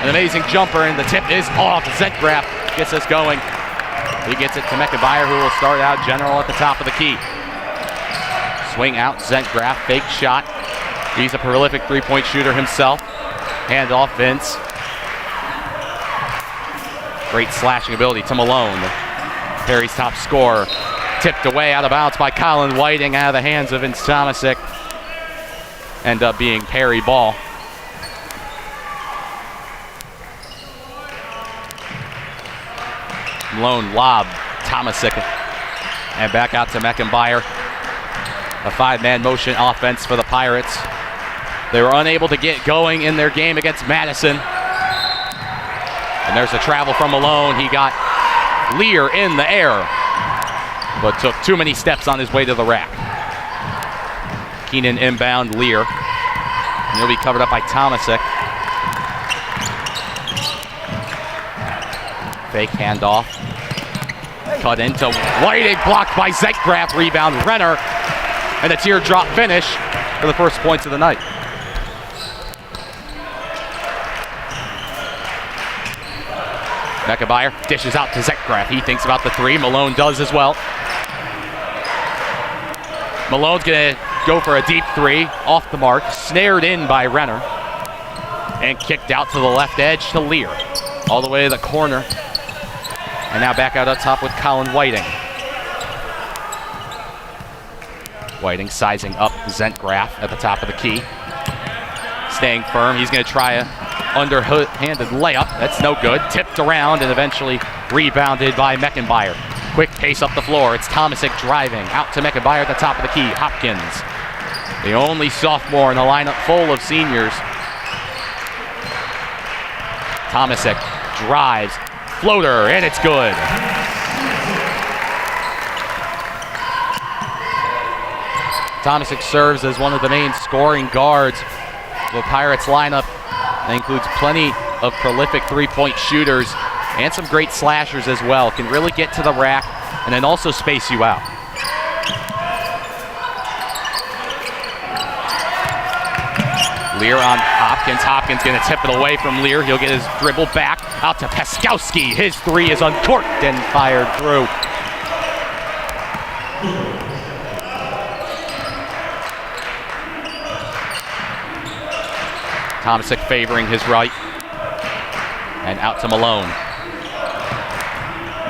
An amazing jumper, and the tip is off. Zentgraf gets us going. He gets it to Meckenbauer, who will start out general at the top of the key. Swing out, Zentgraf, fake shot. He's a prolific three-point shooter himself. Hand off, Vince. Great slashing ability to Malone. Perry's top scorer. Tipped away out of bounds by Colin Whiting out of the hands of Vince Tomasic. End up being Perry ball. Malone lob, Tomasic, and back out to Meckenbauer. A five-man motion offense for the Pirates. They were unable to get going in their game against Madison. And there's a travel from Malone. He got Lear in the air, but took too many steps on his way to the rack. Keenan inbound, Lear. And he'll be covered up by Tomasic. Fake handoff. Cut into Whiting, blocked by Zentgraf. Rebound Renner. And a teardrop finish for the first points of the night. Meckenbauer dishes out to Zentgraf. He thinks about the three. Malone does as well. Malone's going to go for a deep three. Off the mark. Snared in by Renner. And kicked out to the left edge to Lear. All the way to the corner. And now back out on top with Colin Whiting. Whiting sizing up Zentgraf at the top of the key. Staying firm. He's going to try a underhanded layup. That's no good. Tipped around and eventually rebounded by Meckenbauer. Quick pace up the floor. It's Tomasic driving out to Meckenbauer at the top of the key. Hopkins, the only sophomore in a lineup full of seniors. Tomasic drives. Floater, and it's good. Tomasic serves as one of the main scoring guards of the Pirates lineup. That includes plenty of prolific three-point shooters and some great slashers as well. Can really get to the rack and then also space you out. Lear on Hopkins. Hopkins going to tip it away from Lear. He'll get his dribble back out to Paskowski. His three is uncorked and fired through. Tomasic favoring his right. And out to Malone.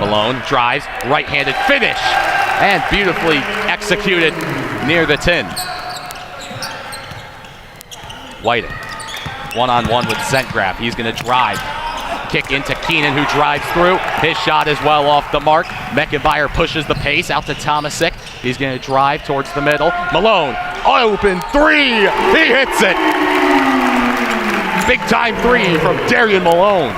Malone drives, right-handed finish, and beautifully executed near the 10. Whiting, one-on-one with Zentgraf. He's going to drive. Kick into Keenan, who drives through. His shot is well off the mark. Meckenbauer pushes the pace out to Tomasic. He's going to drive towards the middle. Malone, open three. He hits it. Big-time three from Darian Malone.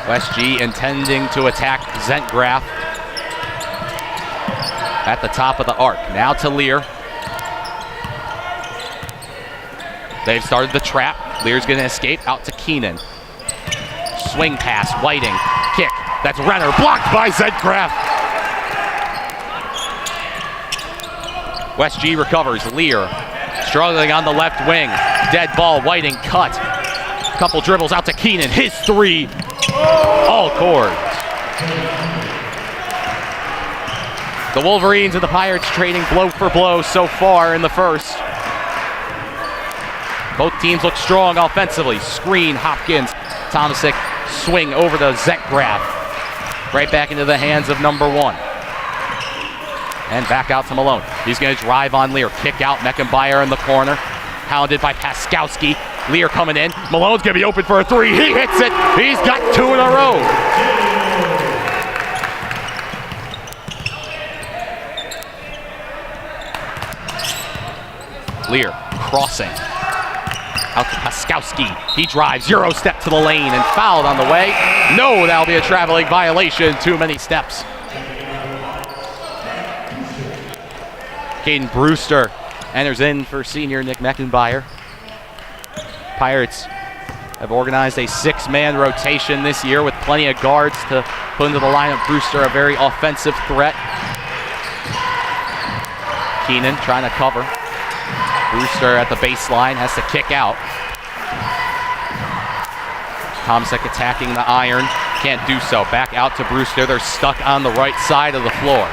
West G intending to attack Zentgraf at the top of the arc. Now to Lear. They've started the trap. Lear's going to escape out to Keenan. Swing pass, Whiting. Kick. That's Renner. Blocked by Zentgraf. West G recovers. Lear struggling on the left wing. Dead ball. Whiting cut. Couple dribbles out to Keenan. His three. All cords. The Wolverines and the Pirates trading blow for blow so far in the first. Both teams look strong offensively. Screen, Hopkins. Tomasic swing over to Zentgraf. Right back into the hands of number one. And back out to Malone. He's going to drive on Lear. Kick out, Meckenbauer in the corner. Hounded by Paskowski. Lear coming in. Malone's going to be open for a three. He hits it. He's got two in a row. Lear crossing. Out to Paskowski. He drives, Euro step to the lane and fouled on the way. No, that'll be a traveling violation. Too many steps. Caden Brewster enters in for senior Nick Meckenbauer. Pirates have organized a six-man rotation this year with plenty of guards to put into the lineup. Brewster, a very offensive threat. Keenan trying to cover. Brewster at the baseline has to kick out. Tomasic attacking the iron. Can't do so. Back out to Brewster. They're stuck on the right side of the floor.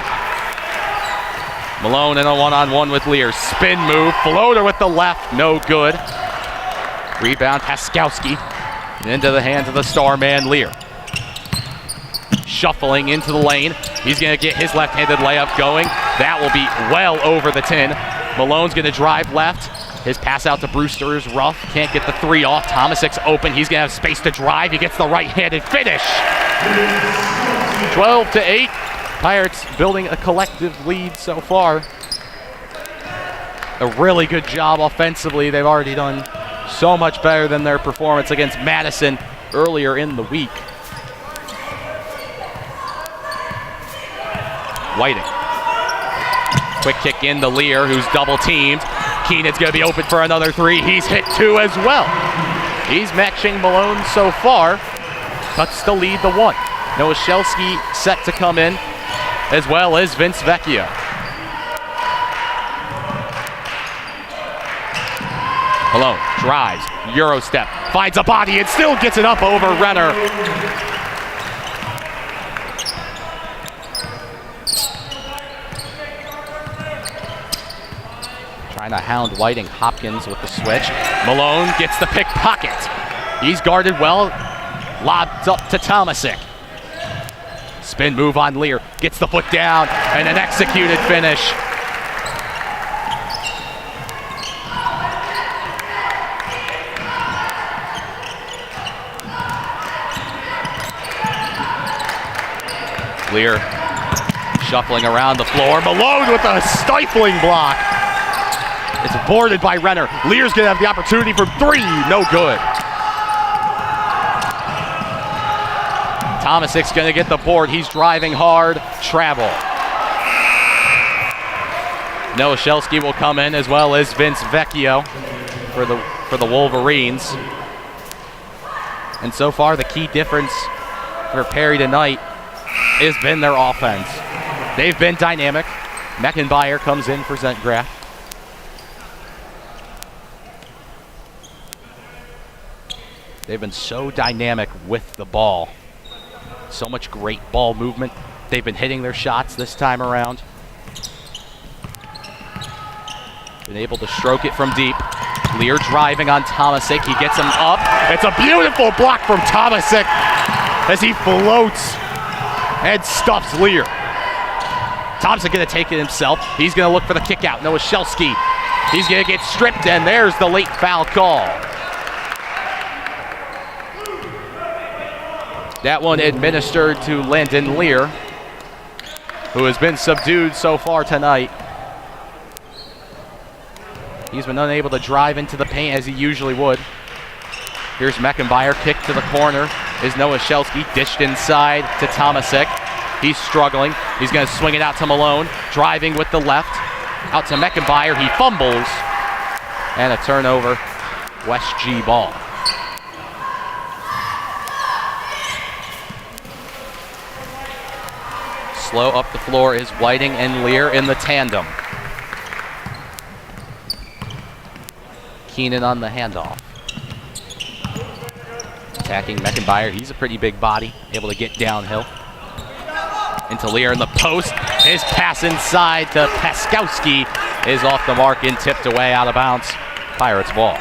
Malone in a one-on-one with Lear. Spin move. Floater with the left. No good. Rebound Paskowski. Into the hands of the star man Lear. Shuffling into the lane. He's going to get his left-handed layup going. That will be well over the 10. Malone's going to drive left. His pass out to Brewster is rough. Can't get the three off. Tomasic's open. He's going to have space to drive. He gets the right-handed finish. 12-8. Pirates building a collective lead so far. A really good job offensively. They've already done so much better than their performance against Madison earlier in the week. Whiting. Quick kick in to Lear, who's double teamed. Keenan's going to be open for another three. He's hit two as well. He's matching Malone so far. Cuts to lead the one. Nowosielski set to come in, as well as Vince Vecchio. Malone drives, Euro step, finds a body and still gets it up over Renner. Trying to hound Whiting. Hopkins with the switch. Malone gets the pickpocket. He's guarded well. Lobbed up to Tomasic. Spin move on Lear. Gets the foot down and an executed finish. Lear shuffling around the floor. Malone with a stifling block. It's boarded by Renner. Lear's going to have the opportunity for three. No good. Tomasic's going to get the board. He's driving hard. Travel. Nowosielski will come in, as well as Vince Vecchio for the Wolverines. And so far, the key difference for Perry tonight has been their offense. They've been dynamic. Meckenbauer comes in for Zentgraf. They've been so dynamic with the ball. So much great ball movement. They've been hitting their shots this time around. Been able to stroke it from deep. Lear driving on Tomasic. He gets him up. It's a beautiful block from Tomasic as he floats and stuffs Lear. Tomasic going to take it himself. He's going to look for the kick out. Nowosielski. He's going to get stripped, and there's the late foul call. That one administered to Landon Lear, who has been subdued so far tonight. He's been unable to drive into the paint as he usually would. Here's Meckenbauer, kick to the corner. Is Nowosielski dished inside to Tomasic. He's struggling. He's going to swing it out to Malone, driving with the left. Out to Meckenbauer. He fumbles. And a turnover. West G ball. Slow up the floor is Whiting and Lear in the tandem. Keenan on the handoff. Attacking Meckenbauer. He's a pretty big body, able to get downhill. Into Lear in the post. His pass inside to Paskowski is off the mark and tipped away out of bounds. Pirates ball.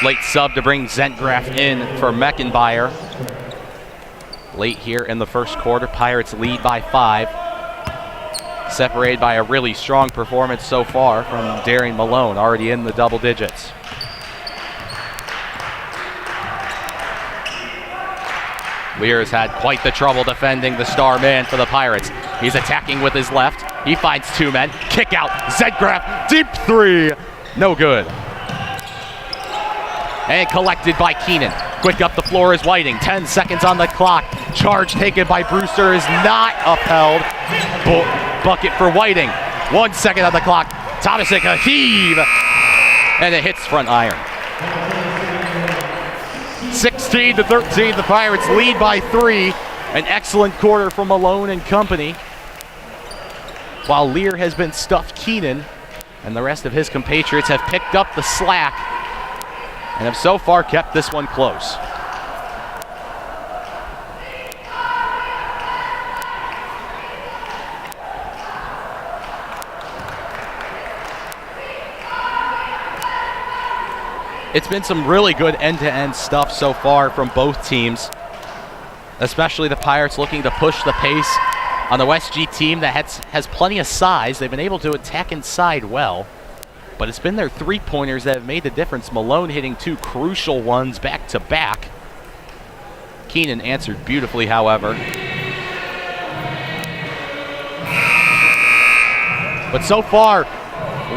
Late sub to bring Zentgraf in for Meckenbauer. Late here in the first quarter, Pirates lead by 5. Separated by a really strong performance so far from Darian Malone, already in the double digits. Lear has had quite the trouble defending the star man for the Pirates. He's attacking with his left. He finds two men. Kick out. Zentgraf. Deep three. No good. And collected by Keenan. Quick up the floor is Whiting. 10 seconds on the clock. Charge taken by Brewster is not upheld. Bucket for Whiting. 1 second on the clock. Tomasic a heave. And it hits front iron. 16-13. The Pirates lead by 3. An excellent quarter from Malone and company. While Lear has been stuffed, Keenan and the rest of his compatriots have picked up the slack and have so far kept this one close. It's been some really good end-to-end stuff so far from both teams, especially the Pirates looking to push the pace on the West G team that has plenty of size. They've been able to attack inside well, but it's been their three-pointers that have made the difference. Malone hitting 2 crucial ones back-to-back. Keenan answered beautifully, however. But so far,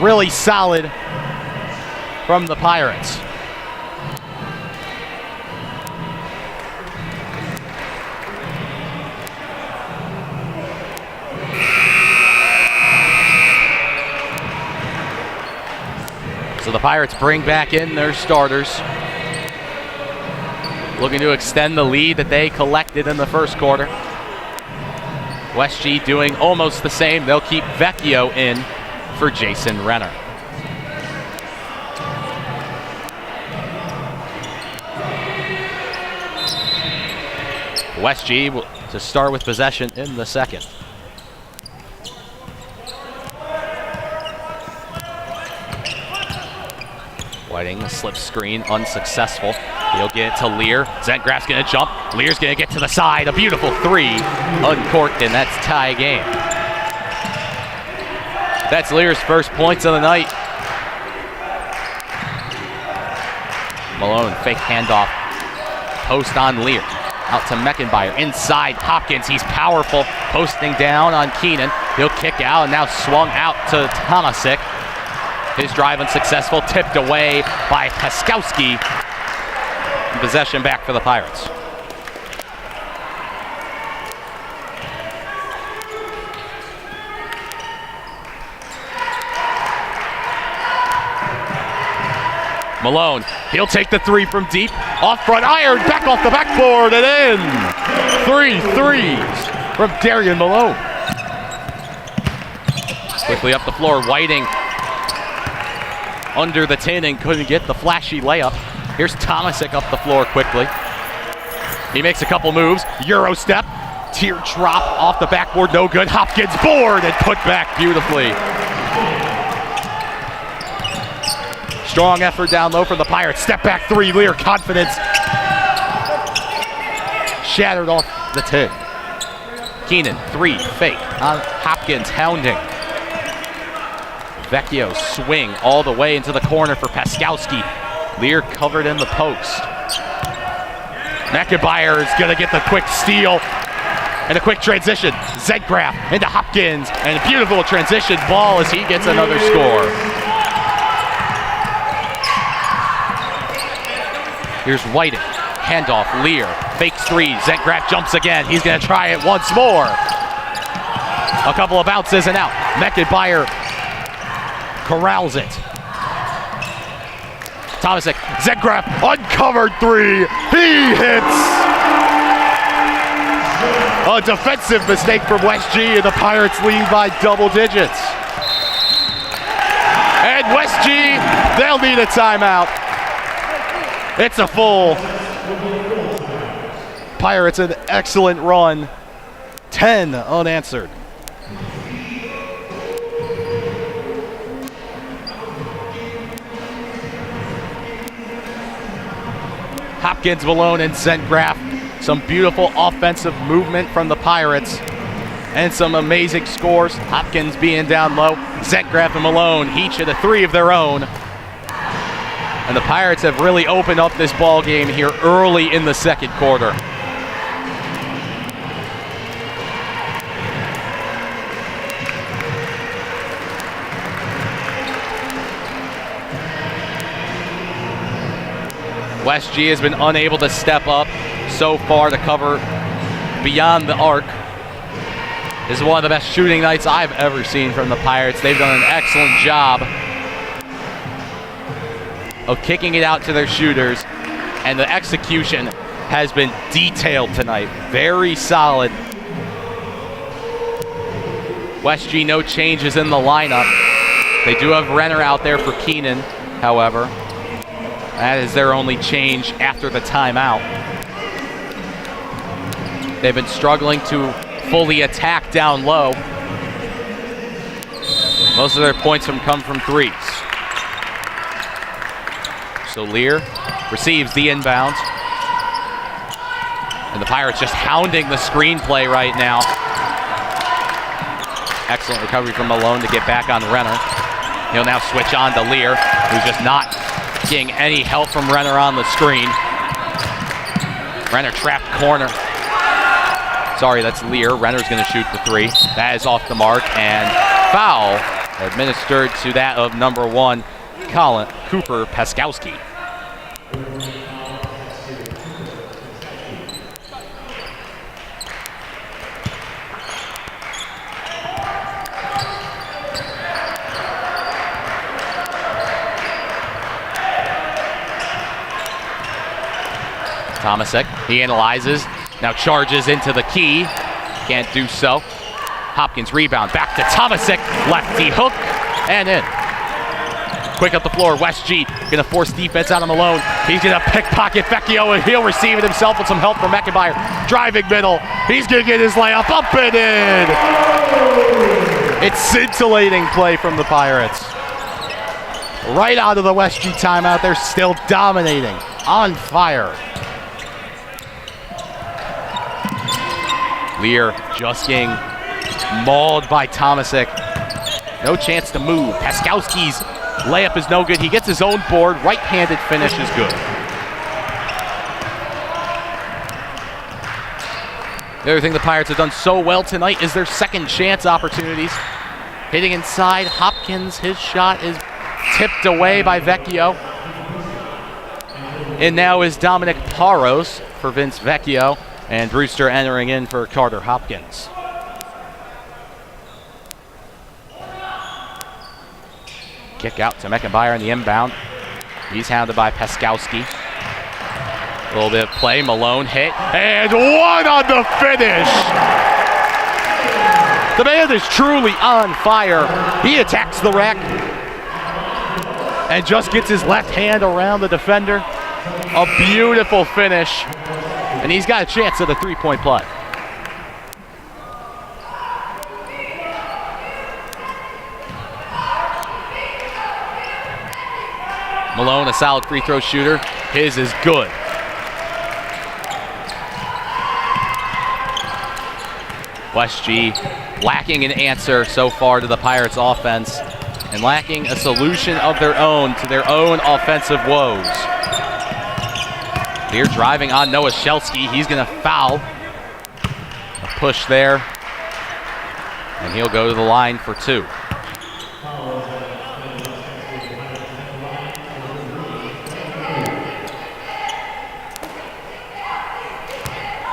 really solid from the Pirates. So the Pirates bring back in their starters, looking to extend the lead that they collected in the first quarter. West G doing almost the same. They'll keep Vecchio in for Jason Renner. West G will to start with possession in the second. Whiting, slip screen, unsuccessful. He'll get it to Lear. Zentgraf's gonna jump. Lear's gonna get to the side. A beautiful three, uncorked, and that's tie game. That's Lear's first points of the night. Malone, fake handoff. Post on Lear. Out to Meckenbauer. Inside Hopkins. He's powerful. Posting down on Keenan. He'll kick out and now swung out to Tomasic. His drive unsuccessful. Tipped away by Paskowski. Possession back for the Pirates. Malone, he'll take the three from deep. Off front iron, back off the backboard and in. 3 threes from Darian Malone. Quickly up the floor, Whiting under the tin and couldn't get the flashy layup. Here's Tomasic up the floor quickly. He makes a couple moves. Euro step, teardrop off the backboard, no good. Hopkins board and put back beautifully. Strong effort down low from the Pirates. Step back three, Lear confidence. Shattered off the tin. Keenan, three, fake on Hopkins, hounding. Vecchio swing all the way into the corner for Paskowski. Lear covered in the post. Meckenbauer is gonna get the quick steal and a quick transition. Zentgraf into Hopkins and a beautiful transition ball as he gets another score. Here's Whiting, handoff, Lear, fakes three, Zentgraf jumps again, he's gonna try it once more. A couple of bounces and out. Meckenbauer corrals it. Tomasic, Zentgraf, uncovered three, he hits! A defensive mistake from West G and the Pirates lead by double digits. And West G, they'll need a timeout. It's a full. Pirates an excellent run. 10 unanswered. Hopkins, Malone, and Zentgraf. Some beautiful offensive movement from the Pirates. And some amazing scores. Hopkins being down low. Zentgraf and Malone each hit a three of their own. And the Pirates have really opened up this ball game here early in the second quarter. West G has been unable to step up so far to cover beyond the arc. This is one of the best shooting nights I've ever seen from the Pirates. They've done an excellent job of kicking it out to their shooters, and the execution has been detailed tonight. Very solid. West G, no changes in the lineup. They do have Renner out there for Keenan, however. That is their only change after the timeout. They've been struggling to fully attack down low. Most of their points come from threes. So Lear receives the inbound. And the Pirates just hounding the screenplay right now. Excellent recovery from Malone to get back on Renner. He'll now switch on to Lear, who's just not getting any help from Renner on the screen. Renner trapped corner. Sorry, that's Lear. Renner's gonna shoot the three. That is off the mark, and foul administered to that of number one, Colin Cooper Paskowski. Tomasek, he analyzes, now charges into the key. Can't do so. Hopkins rebound, back to Tomasek, lefty hook, and in. Quick up the floor, West G gonna force defense out on Malone. He's gonna pickpocket Vecchio, and he'll receive it himself with some help from Meckenbauer. Driving middle, he's gonna get his layup up and in. It's scintillating play from the Pirates. Right out of the West G timeout, they're still dominating, on fire. Lear just getting mauled by Tomasek. No chance to move. Paskowski's layup is no good. He gets his own board. Right-handed finish is good. The other thing the Pirates have done so well tonight is their second chance opportunities. Hitting inside, Hopkins, his shot is tipped away by Vecchio. And now is Dominic Paros for Vince Vecchio, and Brewster entering in for Carter Hopkins. Kick out to Meckenbauer in the inbound. He's hounded by Paskowski. A little bit of play, Malone hit, and one on the finish! The man is truly on fire. He attacks the rack and just gets his left hand around the defender. A beautiful finish, and he's got a chance at a three-point play. Malone, a solid free throw shooter. His is good. West G lacking an answer so far to the Pirates' offense and lacking a solution of their own to their own offensive woes. Here driving on Noah Shelsky. He's going to foul. A push there. And he'll go to the line for two.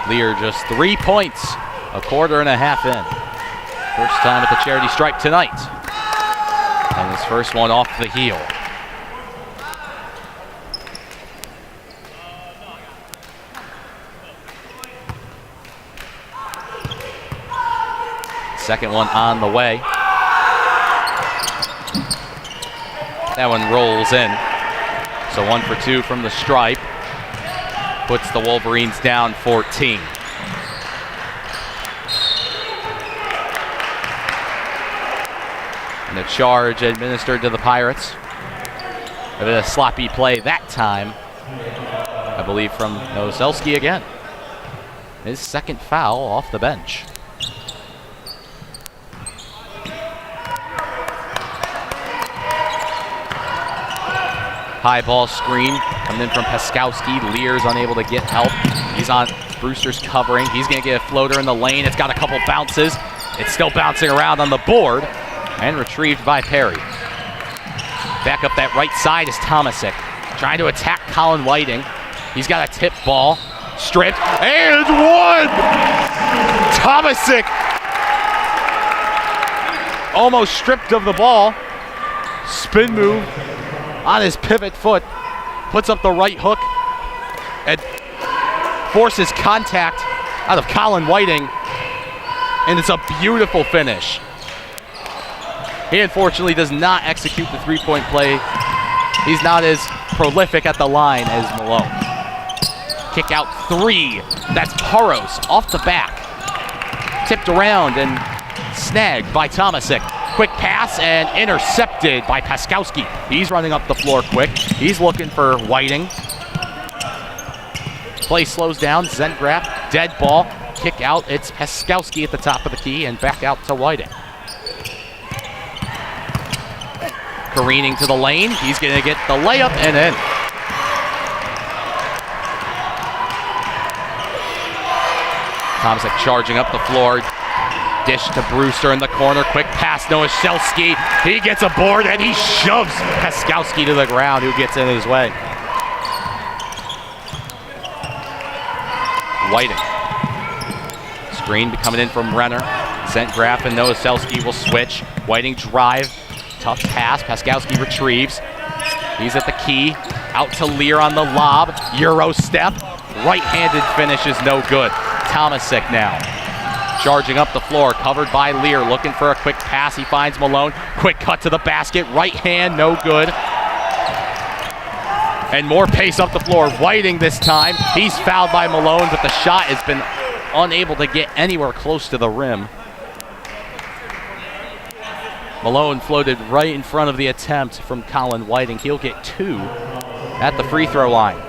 Lear just 3 points, a quarter and a half in. First time at the charity stripe tonight. And his first one off the heel. Second one on the way. That one rolls in. So 1 for 2 from the stripe. Puts the Wolverines down 14. And a charge administered to the Pirates. A bit of sloppy play that time, I believe, from Novoselsky again. His second foul off the bench. High ball screen coming in from Paskowski. Lear's unable to get help. He's on Brewster's covering. He's going to get a floater in the lane. It's got a couple bounces. It's still bouncing around on the board and retrieved by Perry. Back up that right side is Tomasek, trying to attack Colin Whiting. He's got a tip ball. Stripped and one! Tomasek almost stripped of the ball. Spin move on his pivot foot, puts up the right hook and forces contact out of Colin Whiting, and it's a beautiful finish. He unfortunately does not execute the three-point play. He's not as prolific at the line as Malone. Kick out three. That's Paros off the back. Tipped around and snagged by Tomasek. Quick pass and intercepted by Paskowski. He's running up the floor quick. He's looking for Whiting. Play slows down. Zentgraf, dead ball. Kick out. It's Paskowski at the top of the key and back out to Whiting. Careening to the lane. He's going to get the layup and in. Tomasek charging up the floor. Dish to Brewster in the corner. Quick pass, Novoselsky. He gets a board and he shoves Paskowski to the ground, who gets in his way. Whiting. Screen coming in from Renner. Zentgraf and Novoselsky will switch. Whiting drive. Tough pass. Paskowski retrieves. He's at the key. Out to Lear on the lob. Euro step. right-handed finish is no good. Tomasic now charging up the floor, covered by Lear, looking for a quick pass. He finds Malone. Quick cut to the basket. Right hand, no good. And more pace up the floor. Whiting this time. He's fouled by Malone, but the shot has been unable to get anywhere close to the rim. Malone floated right in front of the attempt from Colin Whiting. He'll get 2 at the free throw line.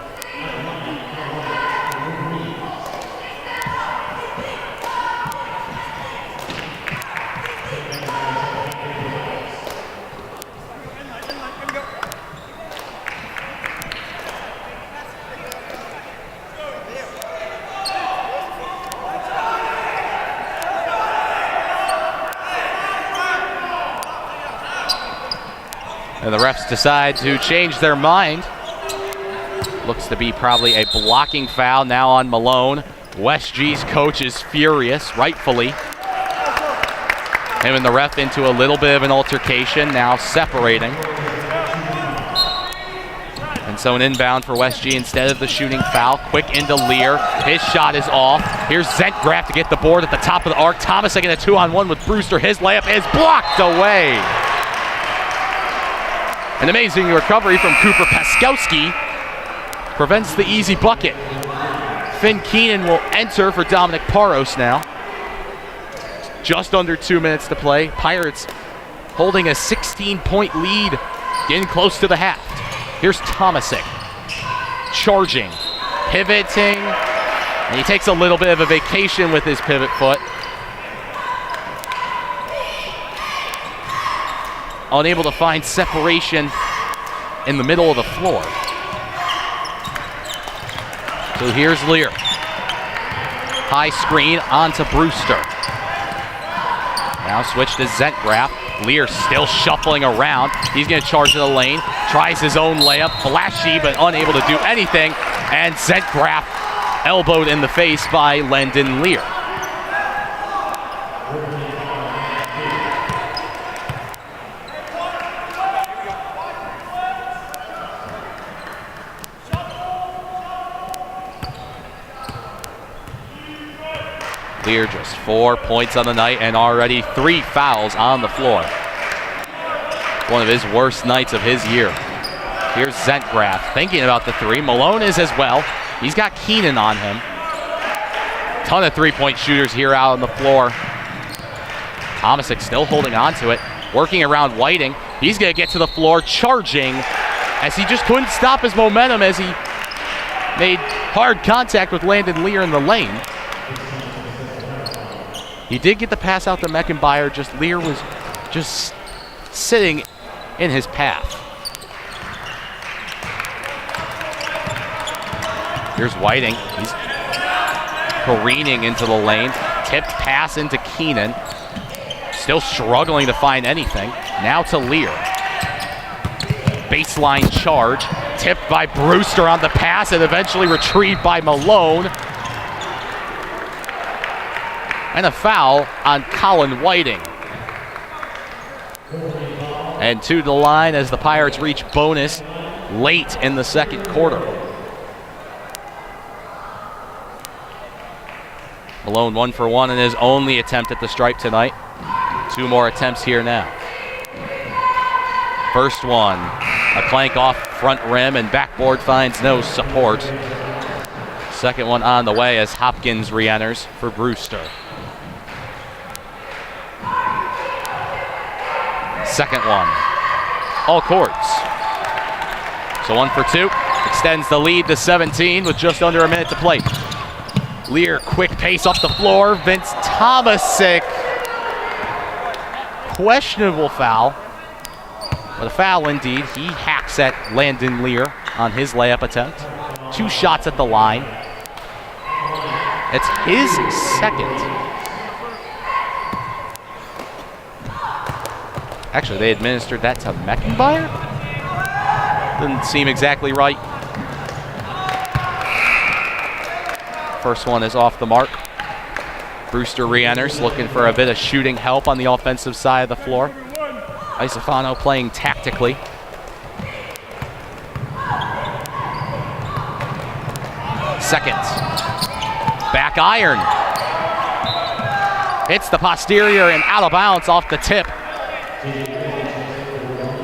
And the refs decide to change their mind. Looks to be probably a blocking foul now on Malone. West G's coach is furious, rightfully. Him and the ref into a little bit of an altercation, now separating. And so an inbound for West G instead of the shooting foul. Quick into Lear. His shot is off. Here's Zentgraf to get the board at the top of the arc. Thomas again a 2-on-1 with Brewster. His layup is blocked away. An amazing recovery from Cooper Paskowski prevents the easy bucket. Finn Keenan will enter for Dominic Paros now. Just under 2 minutes to play. Pirates holding a 16-point lead, getting close to the half. Here's Tomasic, charging, pivoting, and he takes a little bit of a vacation with his pivot foot. Unable to find separation in the middle of the floor. So here's Lear. High screen onto Brewster. Now switch to Zentgraf. Lear still shuffling around. He's going to charge to the lane. Tries his own layup. Flashy, but unable to do anything. And Zentgraf elbowed in the face by Landon Lear. Lear just 4 points on the night and already 3 fouls on the floor. One of his worst nights of his year. Here's Zentgraf thinking about the 3. Malone is as well. He's got Keenan on him. Ton of 3-point shooters here out on the floor. Tomasic still holding on to it. Working around Whiting. He's going to get to the floor charging as he just couldn't stop his momentum as he made hard contact with Landon Lear in the lane. He did get the pass out to Meckenbauer, just Lear was just sitting in his path. Here's Whiting. He's careening into the lane. Tipped pass into Keenan. Still struggling to find anything. Now to Lear. Baseline charge. Tipped by Brewster on the pass and eventually retrieved by Malone. And a foul on Colin Whiting. And 2 to the line as the Pirates reach bonus late in the second quarter. Malone 1 for 1 in his only attempt at the stripe tonight. 2 more attempts here now. First one, a clank off front rim and backboard finds no support. Second one on the way as Hopkins re-enters for Brewster. Second one, all courts. So 1 for 2, extends the lead to 17 with just under a minute to play. Lear, quick pace up the floor. Vince Tomasic, questionable foul, but a foul indeed. He hacks at Landon Lear on his layup attempt. 2 shots at the line. It's his second. Actually, they administered that to Meckenbauer? Doesn't seem exactly right. First one is off the mark. Brewster re-enters, looking for a bit of shooting help on the offensive side of the floor. Isofano playing tactically. second. Back iron. Hits the posterior and out of bounds off the tip.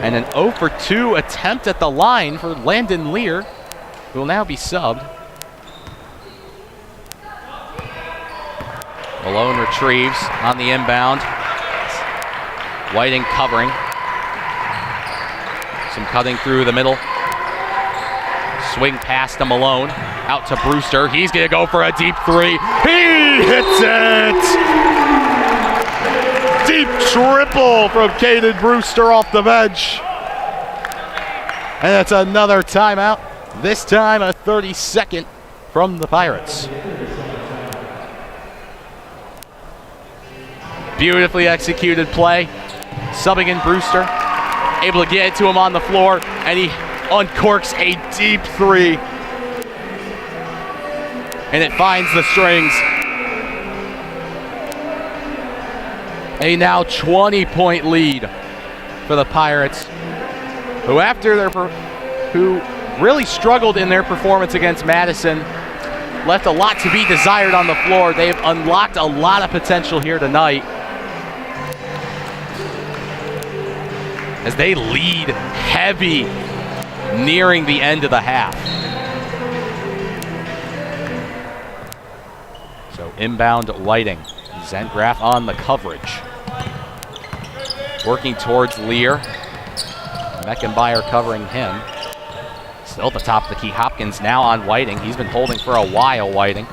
And an 0 for 2 attempt at the line for Landon Lear, who will now be subbed. Malone retrieves on the inbound. Whiting covering. Some cutting through the middle. Swing pass to Malone. Out to Brewster. He's going to go for a deep three. He hits it! Deep triple from Caden Brewster off the bench. And that's another timeout. This time a 30-second from the Pirates. Beautifully executed play. Subbing in Brewster. Able to get it to him on the floor, and he uncorks a deep three. And it finds the strings. A now 20-point lead for the Pirates, who really struggled in their performance against Madison, left a lot to be desired on the floor. They've unlocked a lot of potential here tonight as they lead heavy nearing the end of the half. So inbound Whiting. Zengraf on the coverage. Working towards Lear. Meckenbauer covering him. Still at the top of the key. Hopkins now on Whiting. He's been holding for a while, Whiting.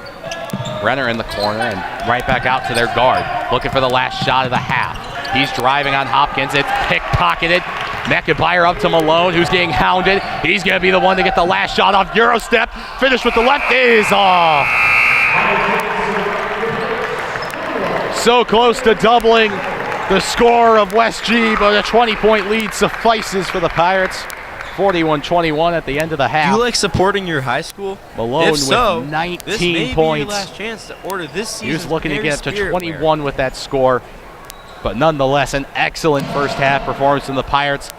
Renner in the corner and right back out to their guard. Looking for the last shot of the half. He's driving on Hopkins. It's pickpocketed. Meckenbauer up to Malone, who's getting hounded. He's going to be the one to get the last shot off Eurostep. Finish with the left is off. So close to doubling the score of West G, but a 20-point lead suffices for the Pirates. 41-21 at the end of the half. Do you like supporting your high school? Malone if so, with 19 this may points. Be your last chance to order this season. He was looking to get up to 21 with that score, but nonetheless, an excellent first half performance from the Pirates.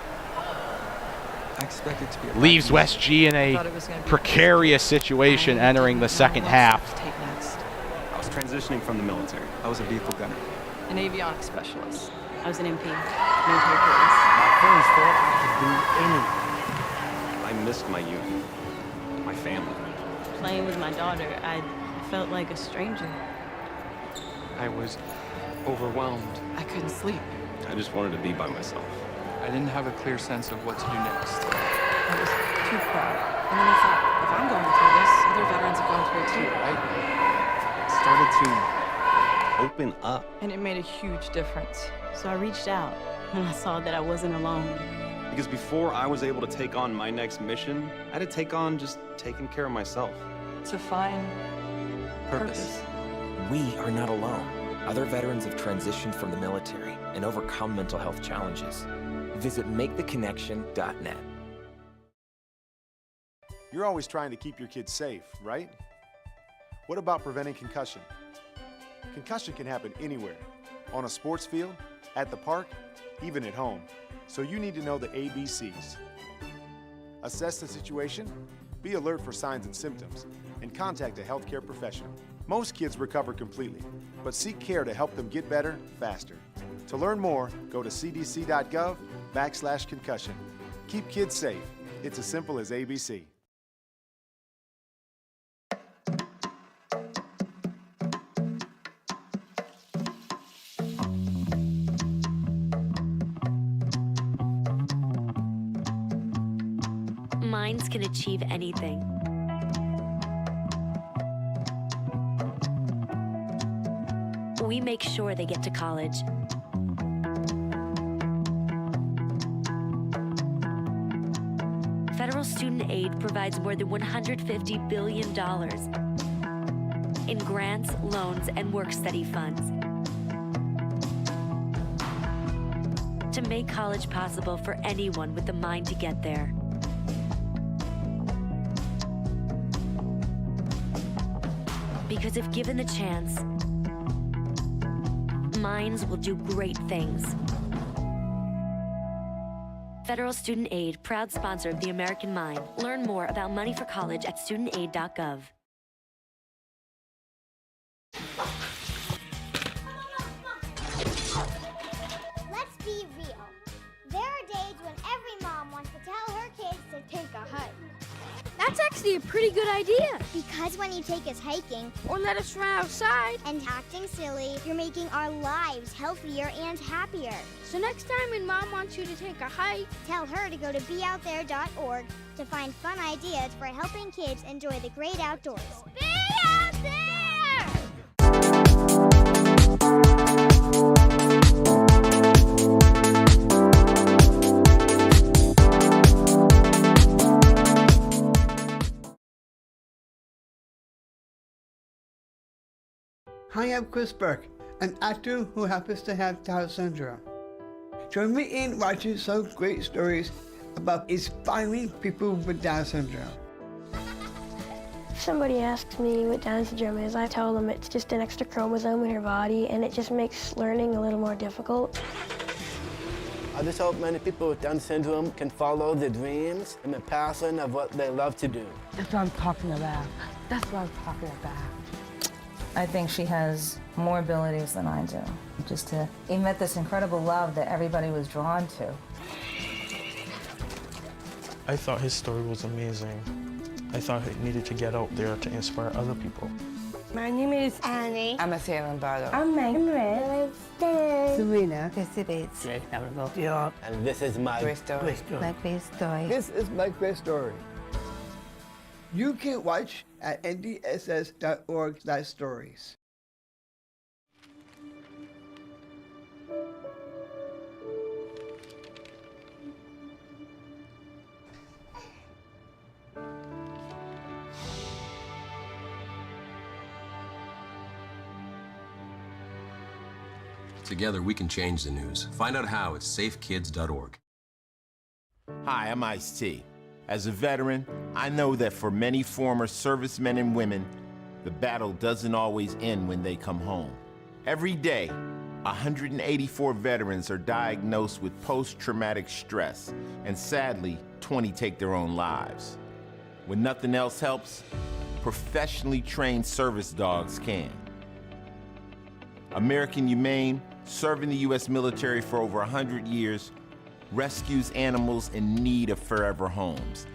I expect it to be Leaves West G in a precarious situation entering the second half. I was transitioning from the military. I was a vehicle gunner. An avionics specialist. I was an MP, military police. My friends thought I could do anything. I missed my youth, my family. Playing with my daughter, I felt like a stranger. I was overwhelmed. I couldn't sleep. I just wanted to be by myself. I didn't have a clear sense of what to do next. I was too proud. And then I thought, if I'm going through this, other veterans have gone through it too, right? Started to open up. And it made a huge difference. So I reached out and I saw that I wasn't alone. Because before I was able to take on my next mission, I had to take on just taking care of myself. To find purpose. We are not alone. Other veterans have transitioned from the military and overcome mental health challenges. Visit maketheconnection.net. You're always trying to keep your kids safe, right? What about preventing concussion? Concussion can happen anywhere, on a sports field, at the park, even at home. So you need to know the ABCs. Assess the situation, be alert for signs and symptoms, and contact a healthcare professional. Most kids recover completely, but seek care to help them get better faster. To learn more, go to cdc.gov/concussion. Keep kids safe. It's as simple as ABC. Minds can achieve anything. We make sure they get to college. Federal student aid provides more than $150 billion in grants, loans, and work-study funds to make college possible for anyone with the mind to get there. Because if given the chance, minds will do great things. Federal Student Aid, proud sponsor of the American Mind. Learn more about money for college at studentaid.gov. actually a pretty good idea. Because when you take us hiking, Or let us run outside. and acting silly, you're making our lives healthier and happier. So next time when Mom wants you to take a hike, Tell her to go to beoutthere.org to find fun ideas for helping kids enjoy the great outdoors. be out there! Hi, I'm Chris Burke, an actor who happens to have Down syndrome. Join me in watching some great stories about inspiring people with Down syndrome. If somebody asks me what Down syndrome is, I tell them it's just an extra chromosome in your body and it just makes learning a little more difficult. I just hope many people with Down syndrome can follow their dreams and the passion of what they love to do. That's what I'm talking about. That's what I'm talking about. I think she has more abilities than I do. Just to emit this incredible love that everybody was drawn to. I thought his story was amazing. I thought he needed to get out there to inspire other people. My name is Annie. I'm a Sarah Bardo. I'm Megan. Serena. And this is my Great story. My great story. This is my great story. You can watch at ndss.org/stories. Together, we can change the news. Find out how at safekids.org. Hi, I'm Ice-T. As a veteran, I know that for many former servicemen and women, the battle doesn't always end when they come home. Every day, 184 veterans are diagnosed with post-traumatic stress, and sadly, 20 take their own lives. When nothing else helps, professionally trained service dogs can. American Humane, serving the U.S. military for over 100 years, rescues animals in need of forever homes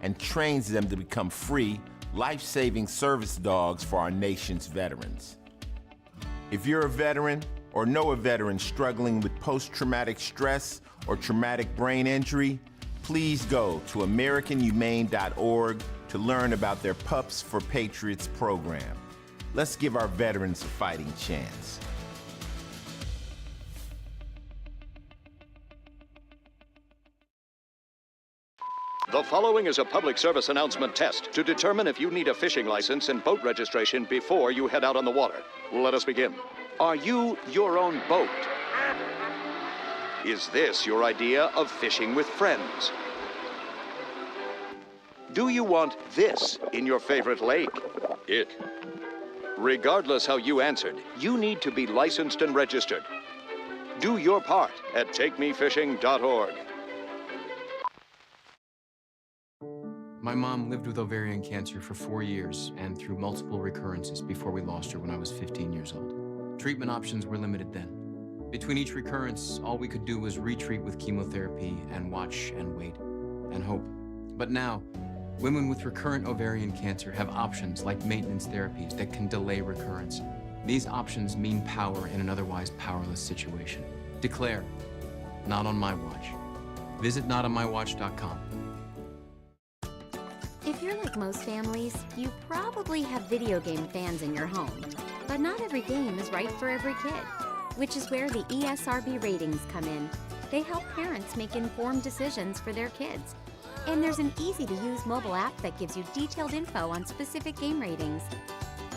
and trains them to become free, life-saving service dogs for our nation's veterans. If you're a veteran or know a veteran struggling with post-traumatic stress or traumatic brain injury, please go to AmericanHumane.org to learn about their Pups for Patriots program. Let's give our veterans a fighting chance. The following is a public service announcement test to determine if you need a fishing license and boat registration before you head out on the water. Let us begin. Are you your own boat? Is this your idea of fishing with friends? Do you want this in your favorite lake? It. Regardless how you answered, you need to be licensed and registered. Do your part at takemefishing.org. My mom lived with ovarian cancer for 4 years and through multiple recurrences before we lost her when I was 15 years old. Treatment options were limited then. Between each recurrence, all we could do was retreat with chemotherapy and watch and wait and hope. But now, women with recurrent ovarian cancer have options like maintenance therapies that can delay recurrence. These options mean power in an otherwise powerless situation. Declare, not on my watch. Visit notonmywatch.com. If you're like most families, you probably have video game fans in your home. But not every game is right for every kid, which is where the ESRB ratings come in. They help parents make informed decisions for their kids. And there's an easy-to-use mobile app that gives you detailed info on specific game ratings.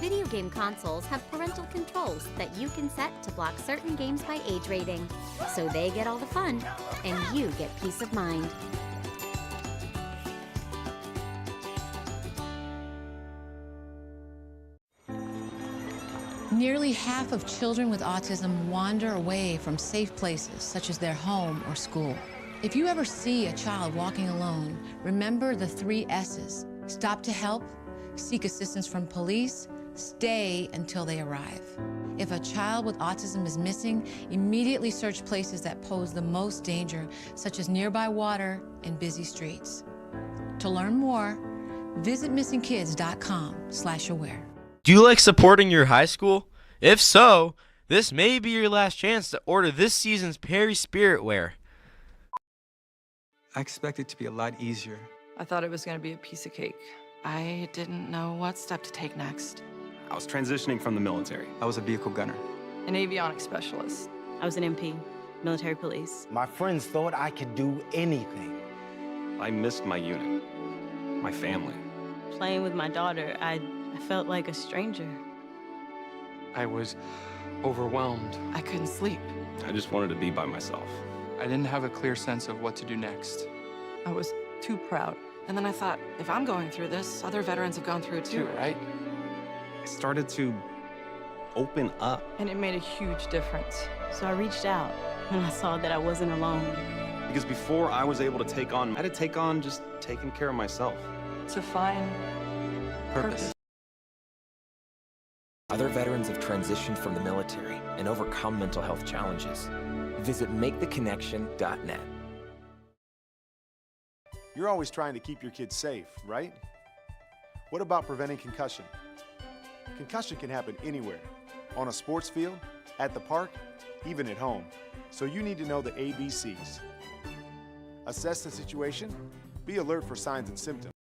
Video game consoles have parental controls that you can set to block certain games by age rating, so they get all the fun, and you get peace of mind. Nearly half of children with autism wander away from safe places, such as their home or school. If you ever see a child walking alone, remember the 3 S's. Stop to help, seek assistance from police, stay until they arrive. If a child with autism is missing, immediately search places that pose the most danger, such as nearby water and busy streets. To learn more, Visit missingkids.com/aware. Do you like supporting your high school? If so, this may be your last chance to order this season's Perry Spirit wear. I expect it to be a lot easier. I thought it was going to be a piece of cake. I didn't know what step to take next. I was transitioning from the military. I was a vehicle gunner. An avionics specialist. I was an MP, military police. My friends thought I could do anything. I missed my unit, my family. Playing with my daughter, I felt like a stranger. I was overwhelmed. I couldn't sleep. I just wanted to be by myself. I didn't have a clear sense of what to do next. I was too proud. And then I thought, if I'm going through this, other veterans have gone through it too, right? I started to open up. And it made a huge difference. So I reached out, and I saw that I wasn't alone. Because before I was able to take on, I had to take on just taking care of myself. To find purpose. Other veterans have transitioned from the military and overcome mental health challenges. Visit MakeTheConnection.net. You're always trying to keep your kids safe, right? What about preventing concussion? Concussion can happen anywhere, on a sports field, at the park, even at home. So you need to know the ABCs. Assess the situation, be alert for signs and symptoms.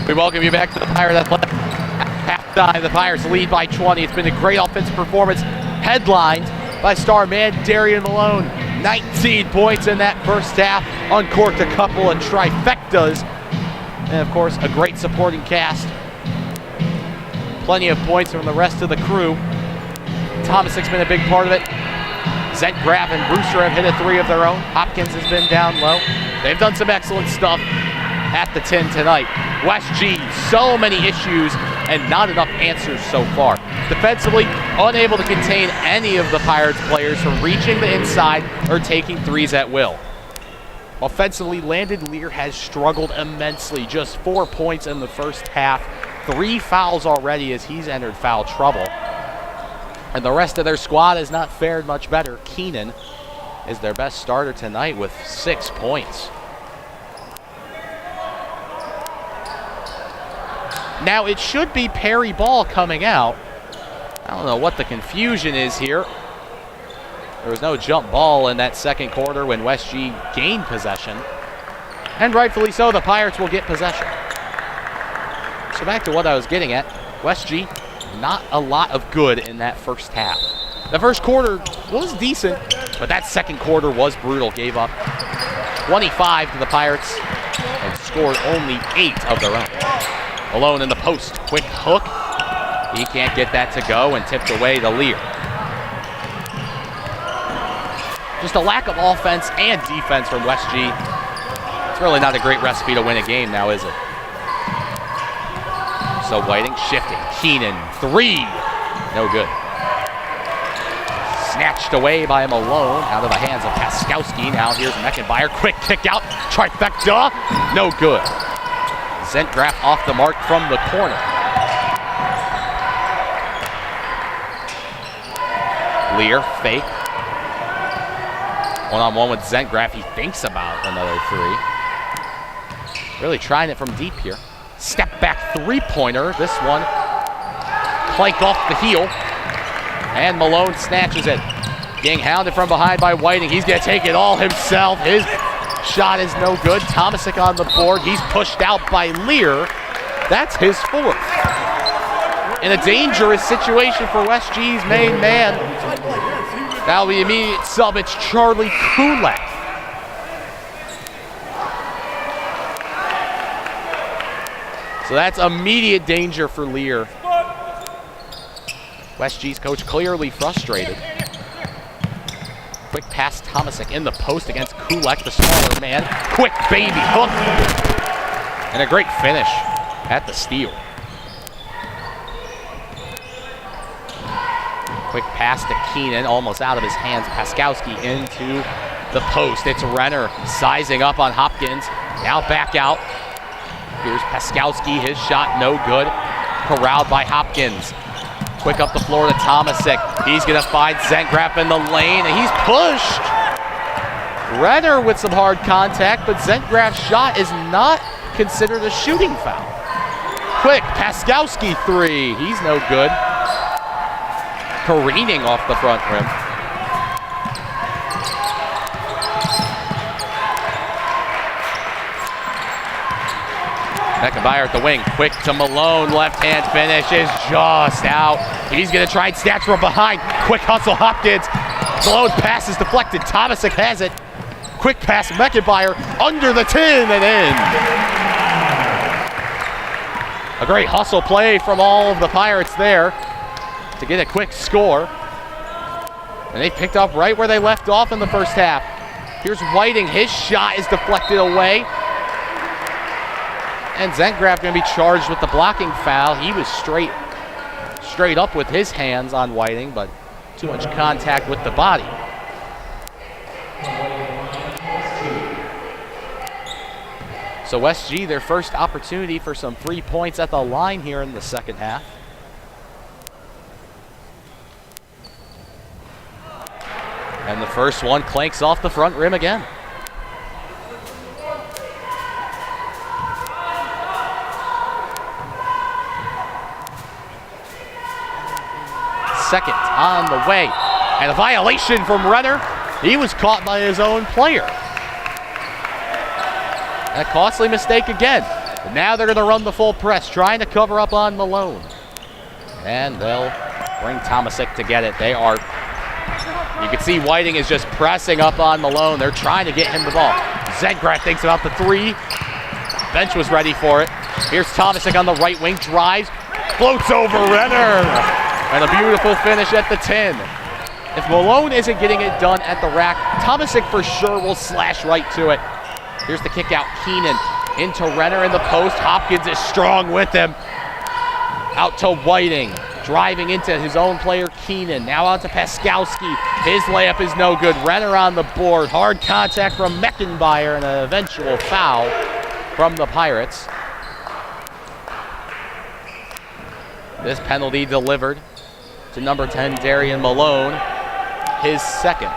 We welcome you back to the Pirates Athletic. Halftime, the Pirates lead by 20. It's been a great offensive performance, headlined by star man Darian Malone. 19 points in that first half, uncorked a couple of trifectas, and of course a great supporting cast. Plenty of points from the rest of the crew. Thomasic's been a big part of it. Zentgraf and Brewster have hit a three of their own. Hopkins has been down low. They've done some excellent stuff at the 10 tonight. West G, so many issues and not enough answers so far. Defensively, unable to contain any of the Pirates players from reaching the inside or taking threes at will. Offensively, Landon Lear has struggled immensely. Just 4 points in the first half. 3 fouls already as he's entered foul trouble. And the rest of their squad has not fared much better. Keenan is their best starter tonight with 6 points. Now it should be Perry Ball coming out. I don't know what the confusion is here. There was no jump ball in that second quarter when West G gained possession. And rightfully so, the Pirates will get possession. So back to what I was getting at. West G, not a lot of good in that first half. The first quarter was decent, but that second quarter was brutal. Gave up 25 to the Pirates and scored only 8 of their own. Alone in the post, quick hook. He can't get that to go and tipped away to Lear. Just a lack of offense and defense from West G. It's really not a great recipe to win a game now, is it? So Whiting shifting. Keenan, 3. No good. Snatched away by Malone out of the hands of Paskowski. Now here's Meckenbauer. Quick kick out. Trifecta. No good. Zentgraf off the mark from the corner. Lear, fake. One-on-one with Zentgraf. He thinks about another 3. Really trying it from deep here. Step back three-pointer. This one plank off the heel. And Malone snatches it. Getting hounded from behind by Whiting. He's going to take it all himself. His shot is no good. Tomasic on the board. He's pushed out by Lear. That's his 4th. In a dangerous situation for West G's main man. That'll be immediate sub. It's Charlie Kulak. So that's immediate danger for Lear. West G's coach clearly frustrated. Quick pass, Tomasic in the post against Kulak, the smaller man. Quick baby hook. And a great finish at the steal. Quick pass to Keenan, almost out of his hands. Paskowski into the post. It's Renner sizing up on Hopkins. Now back out. Here's Paskowski, his shot no good. Corralled by Hopkins. Quick up the floor to Tomasic. He's gonna find Zentgraf in the lane, and he's pushed. Renner with some hard contact, but Zentgraf's shot is not considered a shooting foul. Quick, Paskowski three. He's no good. Careening off the front rim. Meckenbauer at the wing, quick to Malone, left hand finish is just out. He's gonna try and snatch from behind. Quick hustle, Hopkins. Malone's pass is deflected, Tomasic has it. Quick pass, Meckenbauer under the 10 and in. A great hustle play from all of the Pirates there to get a quick score. And they picked up right where they left off in the first half. Here's Whiting, his shot is deflected away. And Zentgraf going to be charged with the blocking foul. He was straight up with his hands on Whiting, but too much contact with the body. So SG, their first opportunity for some 3 points at the line here in the second half. And the first one clanks off the front rim again. Second on the way. And a violation from Renner. He was caught by his own player. A costly mistake again. But now they're going to run the full press, trying to cover up on Malone. And they'll bring Tomasic to get it. They are, you can see Whiting is just pressing up on Malone. They're trying to get him the ball. Zentgraf thinks about the three. Bench was ready for it. Here's Tomasic on the right wing, drives, floats over Renner. And a beautiful finish at the 10. If Malone isn't getting it done at the rack, Tomasic for sure will slash right to it. Here's the kick out, Keenan into Renner in the post. Hopkins is strong with him. Out to Whiting, driving into his own player, Keenan. Now out to Paskowski. His layup is no good. Renner on the board. Hard contact from Meckenbauer and an eventual foul from the Pirates. This penalty delivered to number 10, Darian Malone, his second.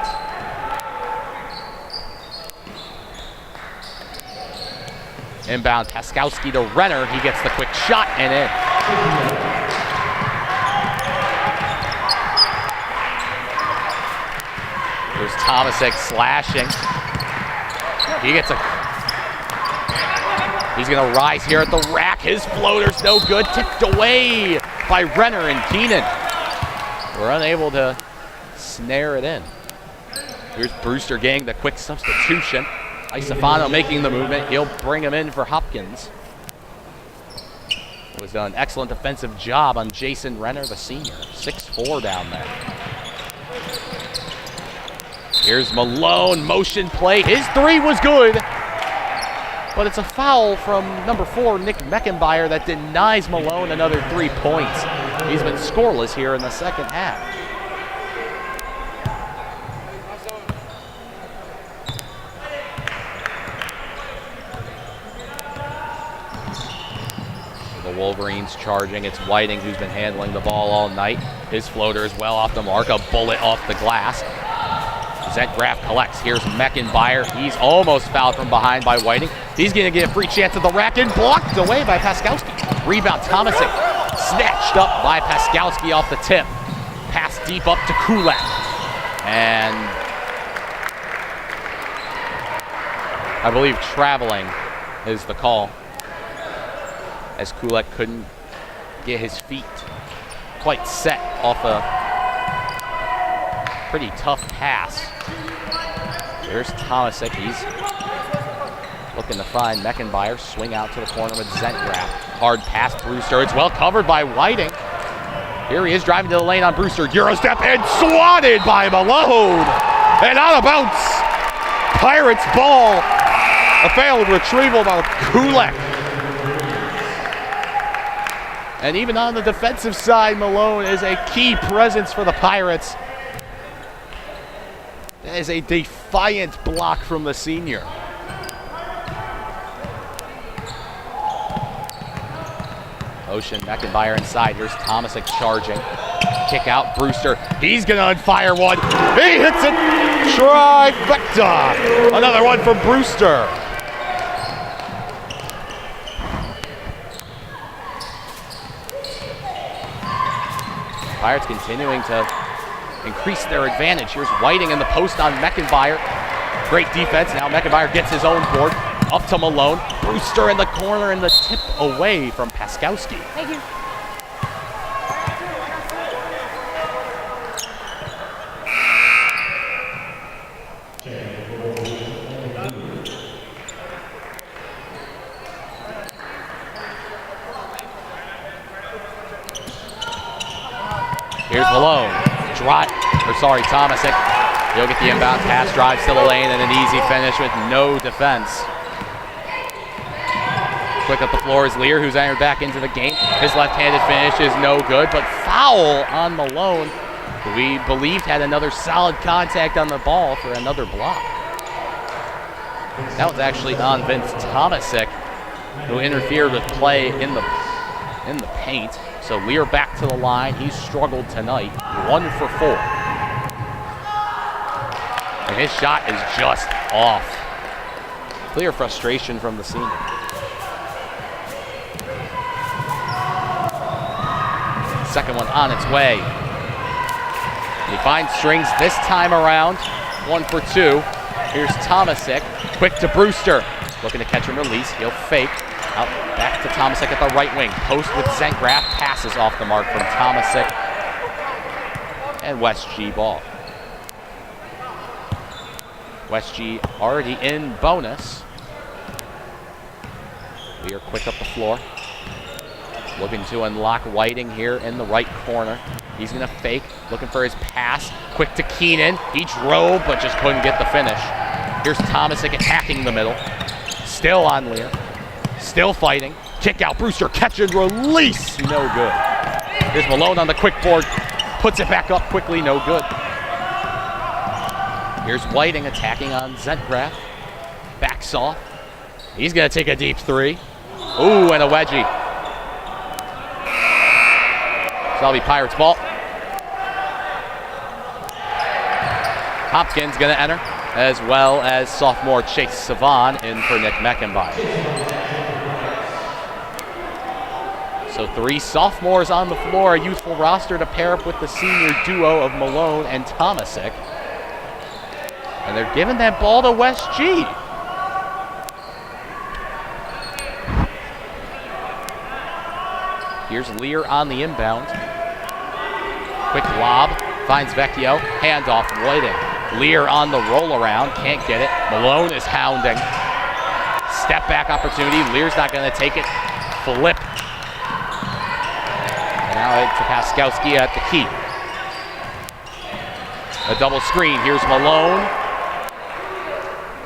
Inbound, Paskowski to Renner. He gets the quick shot and in. There's Tomasic slashing. He's gonna rise here at the rack. His floater's no good, tipped away by Renner, and Keenan were unable to snare it in. Here's Brewster getting the quick substitution. Isofano making the movement. He'll bring him in for Hopkins. It was an excellent defensive job on Jason Renner, the senior. 6'4" down there. Here's Malone, motion play. His three was good, but it's a foul from number 4, Nick Meckenbauer, that denies Malone another 3 points. He's been scoreless here in the second half. The Wolverines charging. It's Whiting who's been handling the ball all night. His floater is well off the mark, a bullet off the glass. Zentgraf collects. Here's Meckenbauer. He's almost fouled from behind by Whiting. He's going to get a free chance at the rack and blocked away by Paskowski. Rebound, Tomasic snatched up by Paskowski off the tip. Pass deep up to Kulak. And I believe traveling is the call, as Kulak couldn't get his feet quite set off a pretty tough pass. There's Tomasic. He's looking to find Meckenbauer. Swing out to the corner with Zentgraf. Hard pass, Brewster. It's well covered by Whiting. Here he is driving to the lane on Brewster. Eurostep and swatted by Malone. And out of bounds. Pirates ball. A failed retrieval by Kulak. And even on the defensive side, Malone is a key presence for the Pirates. That is a defiant block from the senior. Ocean, Meckenbauer inside. Here's Tomasic charging. kick out. Brewster, he's gonna unfire one. He hits it. Trifecta. Another one from Brewster. Pirates continuing to increase their advantage. Here's Whiting in the post on Meckenbauer. Great defense. Now Meckenbauer gets his own board. Up to Malone. Brewster in the corner and the tip away from Paskowski. Thank you. Here's Malone. Tomasic. He'll get the inbound pass, drives to the lane, and an easy finish with no defense. Quick up the floor is Lear, who's entered back into the game. His left-handed finish is no good, but foul on Malone, who we believed had another solid contact on the ball for another block. That was actually on Vince Tomasic, who interfered with play in the paint. So Lear back to the line. He's struggled tonight, 1 for 4. And his shot is just off. Clear frustration from the senior. Second one on its way. He finds strings this time around, 1 for 2. Here's Tomasic, quick to Brewster. Looking to catch and release, he'll fake. Out back to Tomasic at the right wing. Post with Zentgraf, passes off the mark from Tomasic. And West G ball. West G already in bonus. We are quick up the floor. Looking to unlock Whiting here in the right corner. He's gonna fake, looking for his pass. Quick to Keenan. He drove, but just couldn't get the finish. Here's Tomasic attacking the middle. Still on Lear. Still fighting. Kick out. Brewster, catch and release. No good. Here's Malone on the quick board. Puts it back up quickly. No good. Here's Whiting attacking on Zentgraf. Backs off. He's going to take a deep 3. Ooh, and a wedgie. So that'll be Pirates ball. Hopkins going to enter, as well as sophomore Chase Savon in for Nick Meckenbauer. So 3 sophomores on the floor, a youthful roster to pair up with the senior duo of Malone and Tomasic. And they're giving that ball to West G. Here's Lear on the inbound. Quick lob, finds Vecchio, handoff Whiting. Lear on the roll around, can't get it. Malone is hounding. Step back opportunity, Lear's not gonna take it. Flip. And now to Paskowski at the key. A double screen, here's Malone.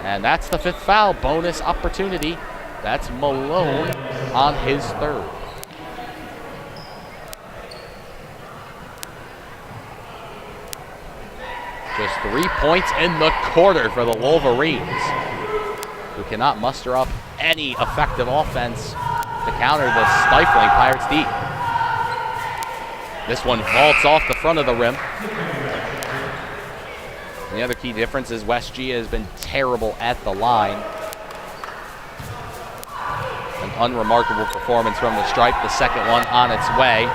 And that's the 5th foul, bonus opportunity. That's Malone on his 3rd. Just 3 points in the quarter for the Wolverines, who cannot muster up any effective offense to counter the stifling Pirates D. This one vaults off the front of the rim. And the other key difference is West G has been terrible at the line. An unremarkable performance from the stripe. The second one on its way.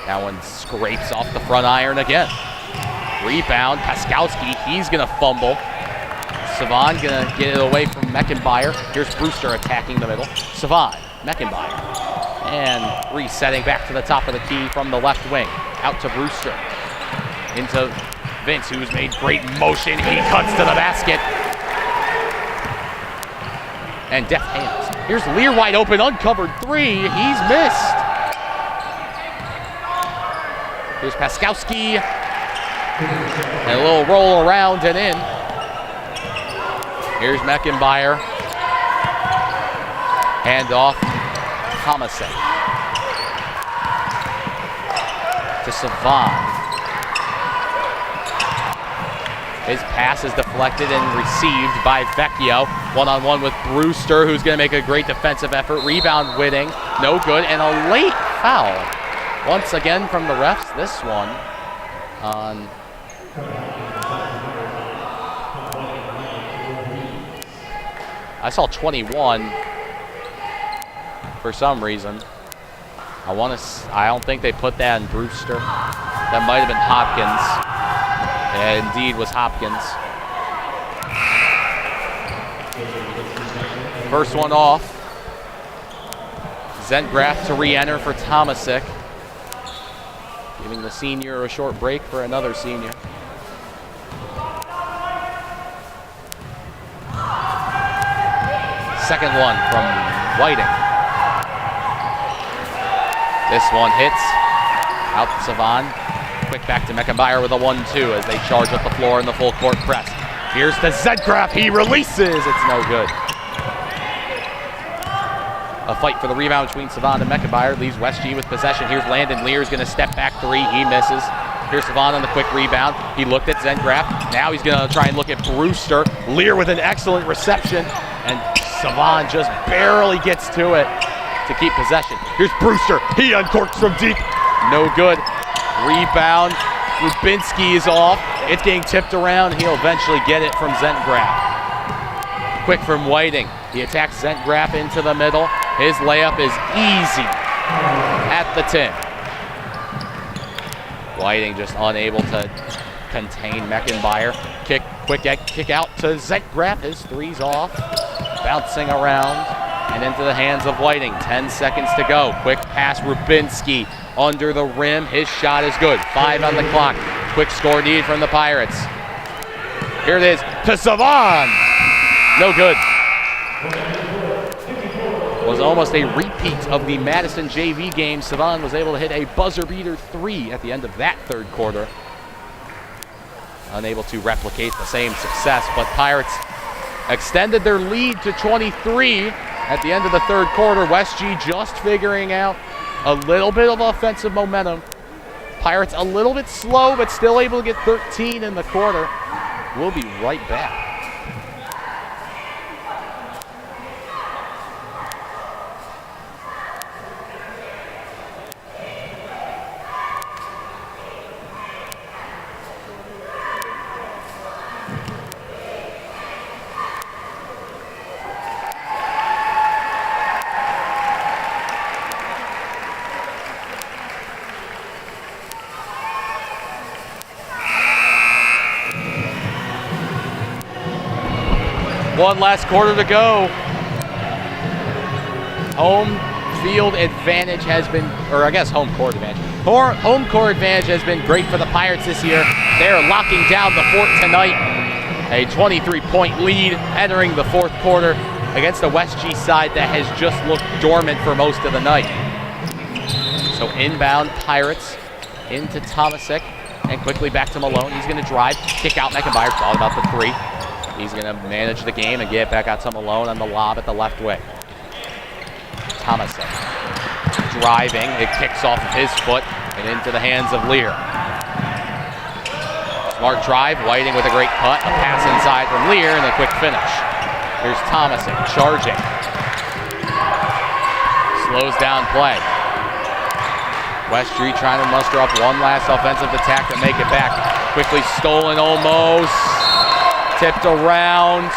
That one scrapes off the front iron again. Rebound, Paskowski, he's gonna fumble. Savon gonna get it away from Meckenbauer. Here's Brewster attacking the middle. Savon, Meckenbauer. And resetting back to the top of the key from the left wing. Out to Brewster. Into Vince, who's made great motion. He cuts to the basket. And deft hands. Here's Lear wide open, uncovered 3. He's missed. Here's Paskowski. And a little roll around and in. Here's Meckenbauer. Hand off. Tomasic. To Savon. His pass is deflected and received by Vecchio. One-on-one with Brewster, who's going to make a great defensive effort. Rebound Whiting. No good. And a late foul once again from the refs. This one on I saw 21 for some reason. I don't think they put that in Brewster. That might have been Hopkins. It indeed was Hopkins. First one off. Zentgraf to re-enter for Tomasic. Giving the senior a short break for another senior. Second one from Whiting. This one hits. Out to Savon. Quick back to Meckenbauer with a 1-2 as they charge up the floor in the full court press. Here's to Zentgraf. He releases. It's no good. A fight for the rebound between Savon and Meckenbauer leaves West G with possession. Here's Landon Lear's going to step back three. He misses. Here's Savon on the quick rebound. He looked at Zentgraf. Now he's going to try and look at Brewster. Lear with an excellent reception. And Savon just barely gets to it to keep possession. Here's Brewster. He uncorks from deep. No good. Rebound. Rubinski is off. It's getting tipped around. He'll eventually get it from Zentgraf. Quick from Whiting. He attacks Zentgraf into the middle. His layup is easy at the 10. Whiting just unable to contain Meckenbauer. Quick kick out to Zentgraf. His three's off. Bouncing around and into the hands of Whiting. 10 seconds to go. Quick pass, Rubinski under the rim. His shot is good. 5 on the clock. Quick score needed from the Pirates. Here it is to Savon. No good. Was almost a repeat of the Madison JV game. Savon was able to hit a buzzer beater 3 at the end of that third quarter. Unable to replicate the same success, but Pirates extended their lead to 23 at the end of the third quarter. West G just figuring out a little bit of offensive momentum. Pirates a little bit slow, but still able to get 13 in the quarter. We'll be right back. One last quarter to go. Home field advantage has been, or I guess home court advantage. Home court advantage has been great for the Pirates this year. They're locking down the fort tonight. A 23-point lead entering the fourth quarter against the West G side that has just looked dormant for most of the night. So inbound Pirates into Tomasic and quickly back to Malone. He's going to drive, kick out Meckenbauer. Thought about the three. He's going to manage the game and get back out to Malone on the lob at the left wing. Tomasic driving. It kicks off of his foot and into the hands of Lear. Smart drive. Whiting with a great cut. A pass inside from Lear and a quick finish. Here's Tomasic charging. Slows down play. West Street trying to muster up one last offensive attack to make it back. Quickly stolen almost. Tipped around,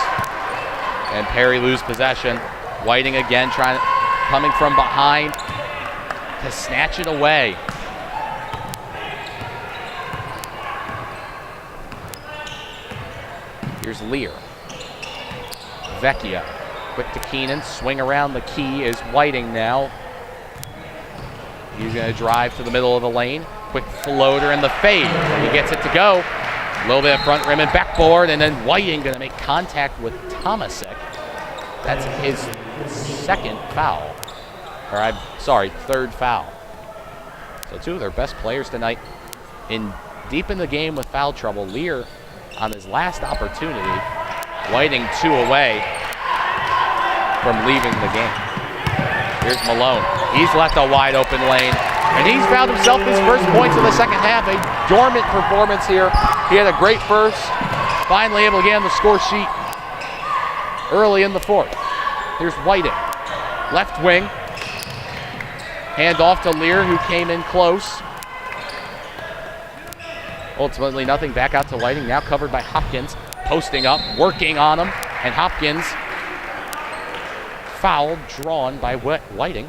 and Perry lose possession. Whiting again coming from behind to snatch it away. Here's Lear. Vecchia, quick to Keenan, swing around the key is Whiting now. He's gonna drive to the middle of the lane. Quick floater in the fade, he gets it to go. A little bit of front rim and backboard, and then Whiting going to make contact with Tomasic. That's his second foul. Or I'm sorry, third foul. So two of their best players tonight deep in the game with foul trouble. Lear on his last opportunity. Whiting 2 away from leaving the game. Here's Malone. He's left a wide open lane. And he's found himself his first points in the second half. A dormant performance here. He had a great first. Finally able to get on the score sheet early in the fourth. Here's Whiting. Left wing. Hand off to Lear, who came in close. Ultimately nothing, back out to Whiting, now covered by Hopkins. Posting up, working on him, and Hopkins foul drawn by Whiting.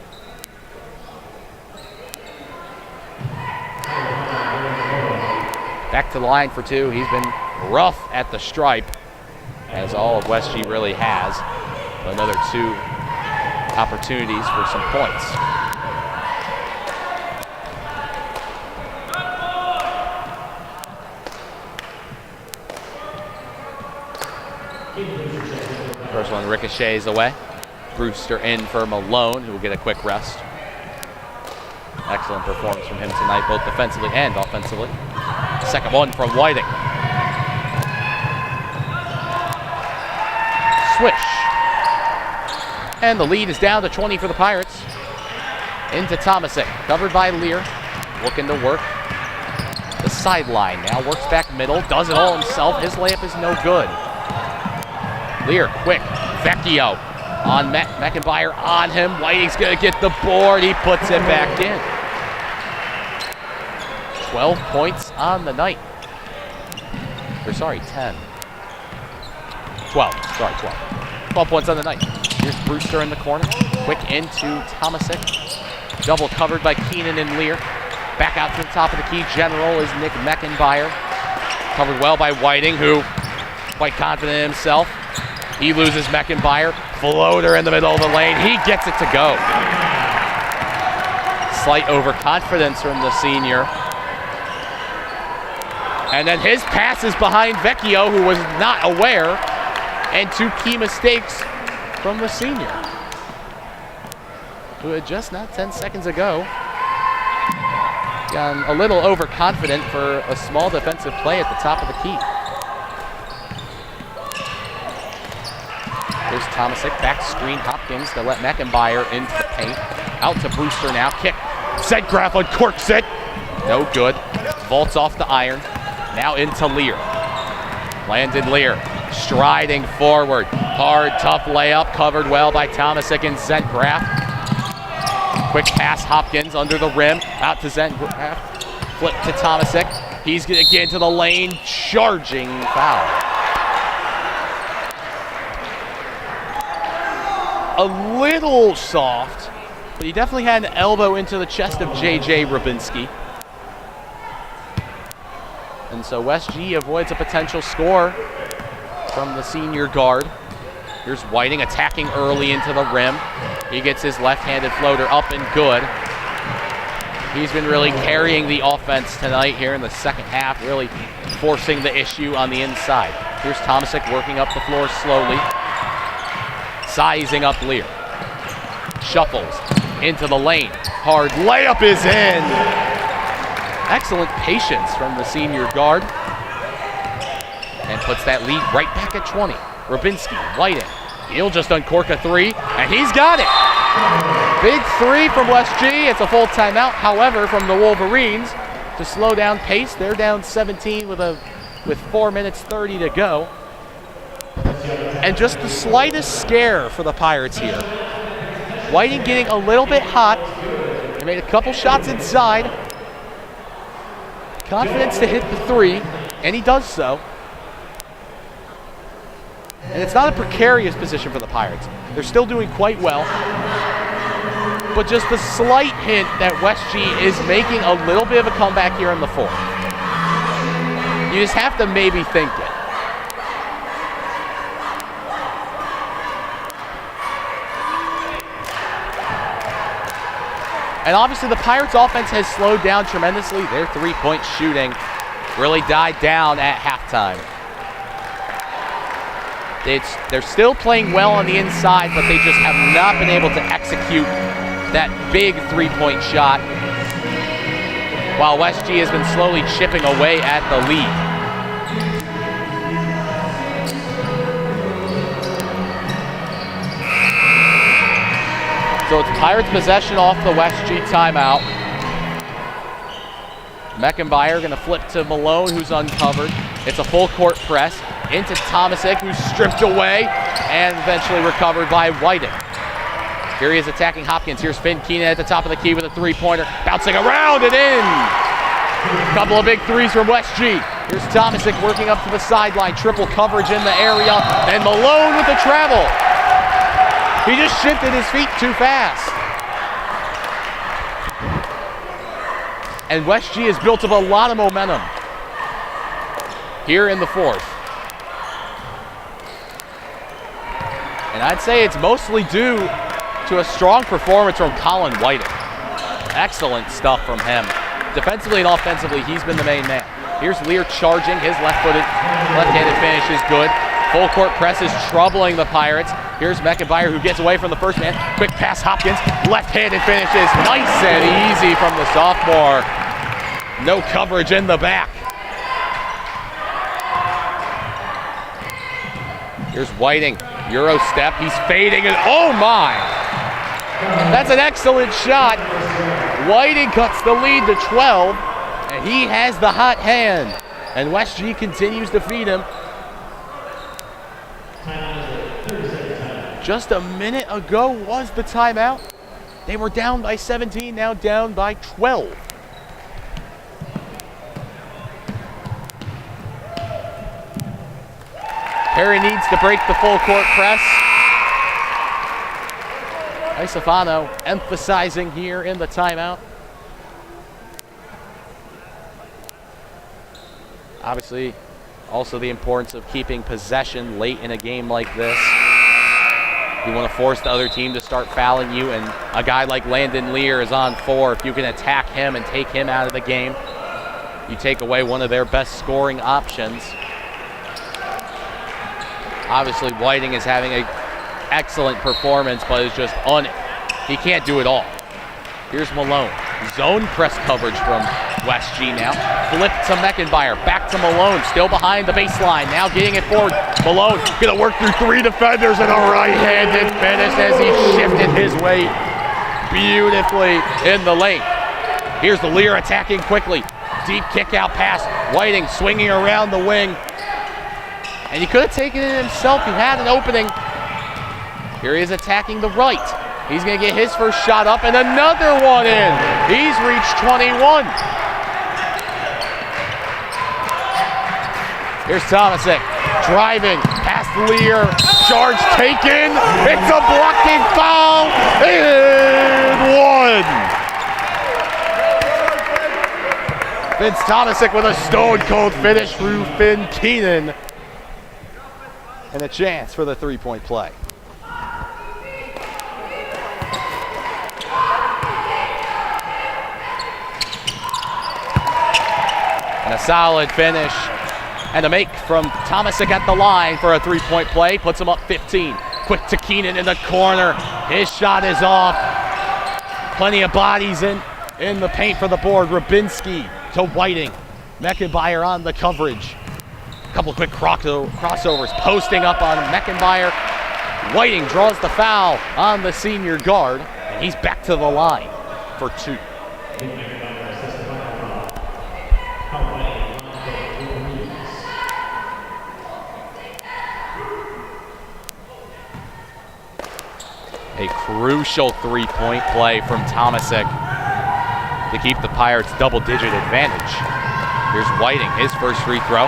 Back to the line for two. He's been rough at the stripe, as all of West G really has. Another 2 opportunities for some points. First one ricochets away. Brewster in for Malone, who will get a quick rest. Excellent performance from him tonight, both defensively and offensively. Second one from Whiting. Swish. And the lead is down to 20 for the Pirates. Into Tomasic, covered by Lear. Looking to work the sideline. Now works back middle, does it all himself. His layup is no good. Lear, quick. Vecchio on Meckenbauer on him. Whiting's going to get the board. He puts it back in. 12 points on the night. Or sorry, 10. 12. Sorry, 12. 12 points on the night. Here's Brewster in the corner. Quick into Tomasic. Double covered by Keenan and Lear. Back out to the top of the key. General is Nick Meckenbauer. Covered well by Whiting, who quite confident in himself. He loses Meckenbauer. Floater in the middle of the lane. He gets it to go. Slight overconfidence from the senior. And then his pass is behind Vecchio, who was not aware. And 2 key mistakes from the senior, who had just not 10 seconds ago gotten a little overconfident for a small defensive play at the top of the key. Here's Tomasic, back screen Hopkins to let Meckenbauer into the paint. Out to Brewster now, kick. Zentgraf uncorks it. No good. Vaults off the iron. Now into Lear. Landon Lear, striding forward. Hard, tough layup, covered well by Tomasic and Zentgraf. Quick pass, Hopkins under the rim. Out to Zentgraf. Flip to Tomasic. He's going to get into the lane. Charging foul. A little soft, but he definitely had an elbow into the chest of J.J. Rubinski. And so West G avoids a potential score from the senior guard. Here's Whiting attacking early into the rim. He gets his left-handed floater up and good. He's been really carrying the offense tonight here in the second half, really forcing the issue on the inside. Here's Tomasic working up the floor slowly. Sizing up Lear. Shuffles into the lane. Hard layup is in. Excellent patience from the senior guard. And puts that lead right back at 20. Rubinski, Whiting. He'll just uncork a 3, and he's got it. Big 3 from West G. It's a full timeout. However, from the Wolverines, to slow down pace, they're down 17 with 4 minutes 30 to go. And just the slightest scare for the Pirates here. Whiting getting a little bit hot. He made a couple shots inside. Confidence to hit the 3, and he does so. And it's not a precarious position for the Pirates. They're still doing quite well. But just the slight hint that West G is making a little bit of a comeback here in the 4th. You just have to maybe think it. And obviously the Pirates offense has slowed down tremendously. Their 3-point shooting really died down at halftime. They're still playing well on the inside, but they just have not been able to execute that big 3-point shot, while West G has been slowly chipping away at the lead. So it's Pirates possession off the West G timeout. Meckenbauer going to flip to Malone, who's uncovered. It's a full court press into Tomasic, who's stripped away and eventually recovered by Whiting. Here he is attacking Hopkins. Here's Finn Keenan at the top of the key with a three-pointer. Bouncing around and in. A couple of big threes from West G. Here's Tomasic working up to the sideline. Triple coverage in the area. And Malone with the travel. He just shifted his feet too fast. And West G has built up a lot of momentum here in the fourth. And I'd say it's mostly due to a strong performance from Colin Whiting. Excellent stuff from him. Defensively and offensively, he's been the main man. Here's Lear charging. His left-handed finish is good. Full court press is troubling the Pirates. Here's Meckenbauer, who gets away from the first man. Quick pass, Hopkins. Left-handed finish is nice and easy from the sophomore. No coverage in the back. Here's Whiting. Euro step. He's fading. And oh my! That's an excellent shot. Whiting cuts the lead to 12, and he has the hot hand. And West G continues to feed him. Just a minute ago was the timeout. They were down by 17, now down by 12. Perry needs to break the full court press. Isofano emphasizing here in the timeout. Obviously, also the importance of keeping possession late in a game like this. You want to force the other team to start fouling you, and a guy like Landon Lear is on 4. If you can attack him and take him out of the game, you take away one of their best scoring options. Obviously, Whiting is having an excellent performance, but is just he can't do it all. Here's Malone. Zone press coverage from West G now. Flip to Meckenbauer. Back to Malone. Still behind the baseline. Now getting it forward. Malone going to work through 3 defenders and a right-handed finish as he shifted his weight beautifully in the lane. Here's the Lear attacking quickly. Deep kick-out pass. Whiting swinging around the wing. And he could have taken it himself. He had an opening. Here he is attacking the right. He's going to get his first shot up and another one in. He's reached 21. Here's Tomasic driving past Lear. Charge taken. It's a blocking foul. And 1. Vince Tomasic with a stone-cold finish through Finn Keenan. And a chance for the three-point play. And a solid finish and a make from Tomasic at the line for a three-point play. Puts him up 15. Quick to Keenan in the corner. His shot is off. Plenty of bodies in the paint for the board. Rubinski to Whiting. Meckenbauer on the coverage. A couple quick crossovers. Posting up on Meckenbauer. Whiting draws the foul on the senior guard. And he's back to the line for 2. A crucial three-point play from Tomasic to keep the Pirates' double-digit advantage. Here's Whiting, his first free throw.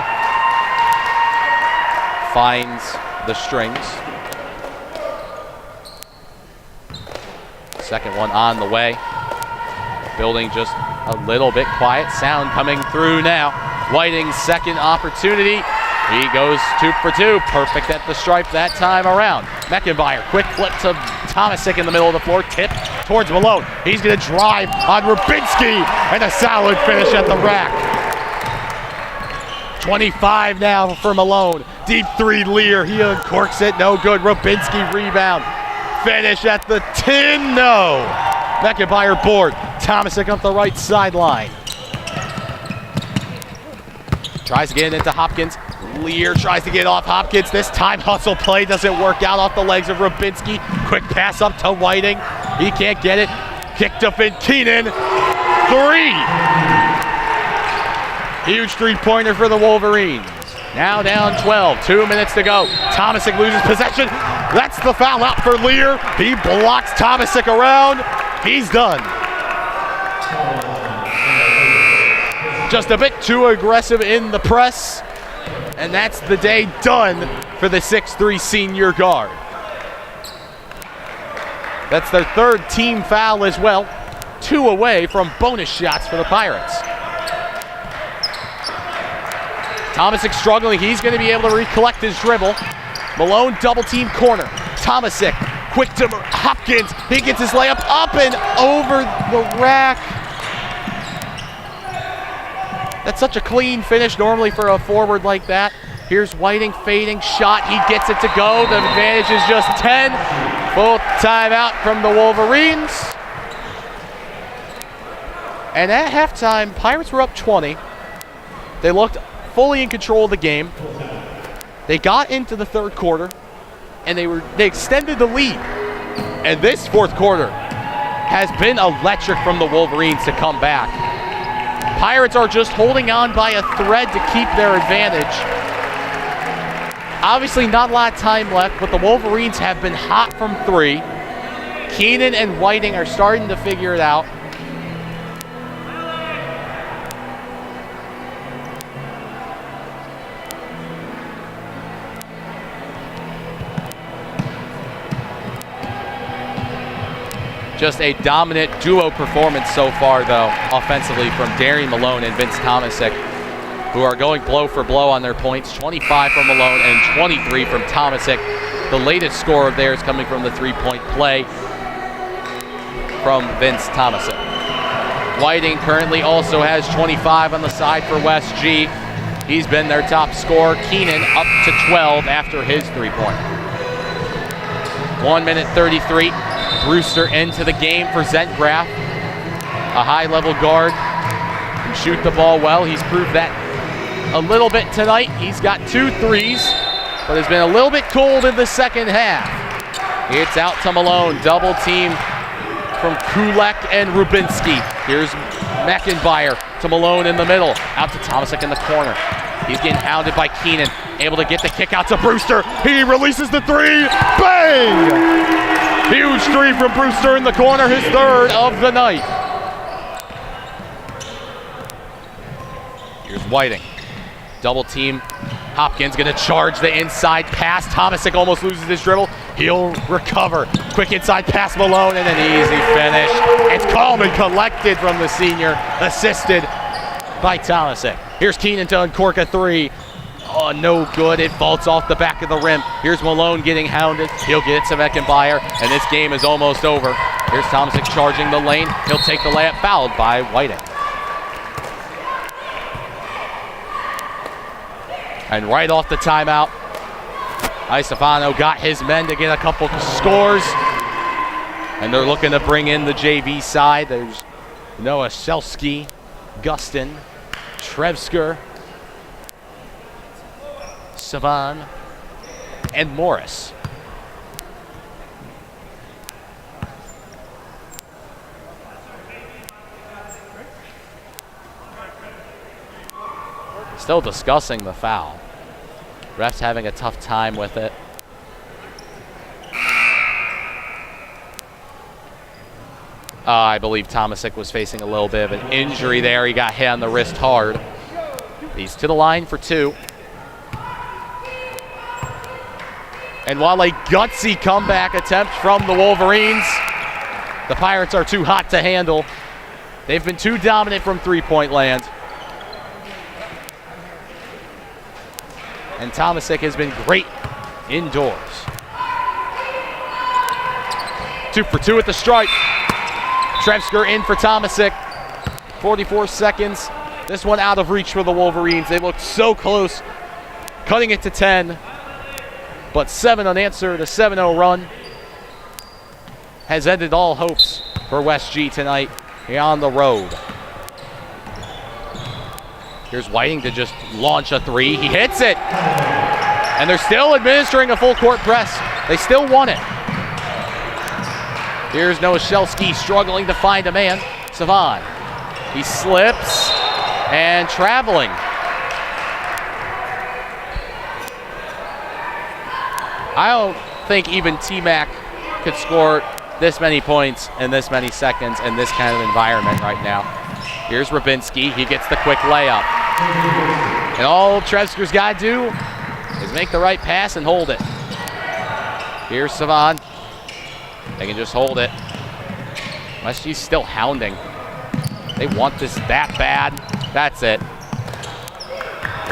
Finds the strings. Second one on the way. Building just a little bit quiet. Sound coming through now. Whiting's second opportunity. He goes 2 for 2. Perfect at the stripe that time around. Meckenbauer, quick flip to Tomasic in the middle of the floor. Tip towards Malone. He's going to drive on Rubinski. And a solid finish at the rack. 25 now for Malone. Deep 3 Lear. He uncorks it. No good. Rubinski rebound. Finish at the 10. No. Meckenbauer board. Tomasic up the right sideline. Tries to get it into Hopkins. Lear tries to get off Hopkins. This time hustle play doesn't work out off the legs of Rubinski. Quick pass up to Whiting. He can't get it. Kick to Finn Keenan. 3. Huge three-pointer for the Wolverines. Now down 12. 2 minutes to go. Tomasic loses possession. That's the foul out for Lear. He blocks Tomasic around. He's done. Just a bit too aggressive in the press. And that's the day done for the 6'3" senior guard. That's their third team foul as well. 2 away from bonus shots for the Pirates. Tomasic struggling. He's going to be able to recollect his dribble. Malone double team corner. Tomasic quick to Hopkins. He gets his layup up and over the rack. That's such a clean finish normally for a forward like that. Here's Whiting fading shot. He gets it to go. The advantage is just 10. Full timeout from the Wolverines. And at halftime, Pirates were up 20. They looked fully in control of the game. They got into the third quarter, and they extended the lead. And this fourth quarter has been electric from the Wolverines to come back. Pirates are just holding on by a thread to keep their advantage. Obviously not a lot of time left, but the Wolverines have been hot from 3. Keenan and Whiting are starting to figure it out. Just a dominant duo performance so far, though, offensively from Darian Malone and Vince Tomasic, who are going blow for blow on their points. 25 from Malone and 23 from Tomasic. The latest score of theirs coming from the three-point play from Vince Tomasic. Whiting currently also has 25 on the side for West G. He's been their top scorer. Keenan up to 12 after his three-point. 1 minute 33. Brewster into the game for Zentgraf. A high-level guard. Can shoot the ball well. He's proved that a little bit tonight. He's got 2 threes, but has been a little bit cold in the second half. It's out to Malone. Double team from Kulek and Rubinski. Here's Meckenbauer to Malone in the middle. Out to Tomasic in the corner. He's getting hounded by Keenan. Able to get the kick out to Brewster. He releases the 3. Bang! Huge 3 from Brewster in the corner, his 3rd of the night. Here's Whiting. Double team. Hopkins gonna charge the inside pass. Tomasic almost loses his dribble. He'll recover. Quick inside pass Malone and an easy finish. It's calm and collected from the senior, assisted by Tomasic. Here's Keenan to uncork a 3. Oh, no good. It vaults off the back of the rim. Here's Malone getting hounded. He'll get it to Meckenbauer, and this game is almost over. Here's Tomasic charging the lane. He'll take the layup, fouled by Whiting. And right off the timeout, Isofano got his men to get a couple scores. And they're looking to bring in the JV side. There's Noah Shelsky, Gustin, Trevsker, Savan, and Morris. Still discussing the foul. Refs having a tough time with it. I believe Tomasic was facing a little bit of an injury there. He got hit on the wrist hard. He's to the line for 2. And while a gutsy comeback attempt from the Wolverines, the Pirates are too hot to handle. They've been too dominant from three-point land. And Tomasic has been great indoors. 2 for 2 at the stripe. Trevsker in for Tomasic. 44 seconds. This one out of reach for the Wolverines. They looked so close, cutting it to 10. But 7 unanswered, a 7-0 run has ended all hopes for West G tonight here on the road. Here's Whiting to just launch a 3. He hits it. And they're still administering a full court press. They still want it. Here's Noah Shelsky struggling to find a man. Savan. He slips and traveling. think even T-Mac could score this many points in this many seconds in this kind of environment right now. Here's Rabinski. He gets the quick layup. And all Trevsker's got to do is make the right pass and hold it. Here's Savan. They can just hold it. Westg's still hounding. They want this that bad. That's it.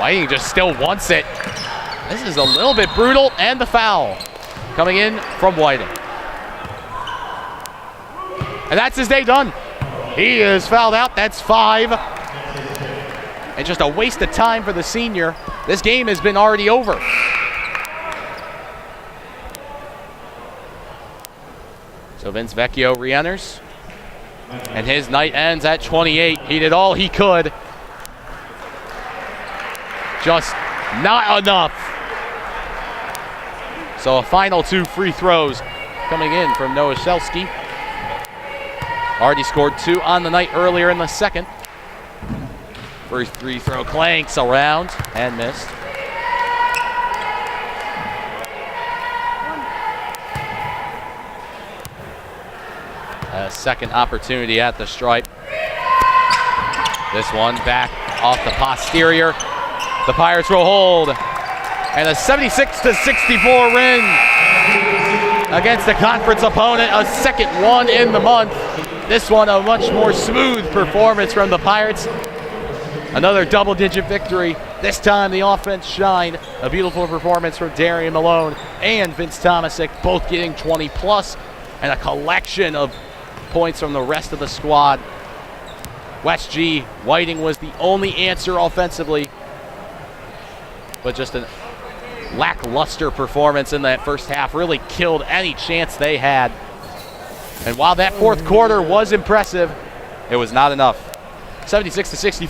Whiting just still wants it. This is a little bit brutal, and the foul coming in from Whiting. And that's his day done. He is fouled out. That's 5. And just a waste of time for the senior. This game has been already over. So Vince Vecchio re-enters. And his night ends at 28. He did all he could. Just not enough. So a final 2 free throws coming in from Nowosielski. Already scored 2 on the night earlier in the second. First free throw clanks around and missed. A second opportunity at the stripe. This one back off the posterior. The Pirates will hold. And a 76-64 win against a conference opponent, a second one in the month. This one a much more smooth performance from the Pirates. Another double-digit victory. This time the offense shined. A beautiful performance from Darian Malone and Vince Tomasic, both getting 20+, and a collection of points from the rest of the squad. West G, Whiting was the only answer offensively, but just a lackluster performance in that first half. Really killed any chance they had. And while that fourth quarter was impressive, it was not enough. 76-64.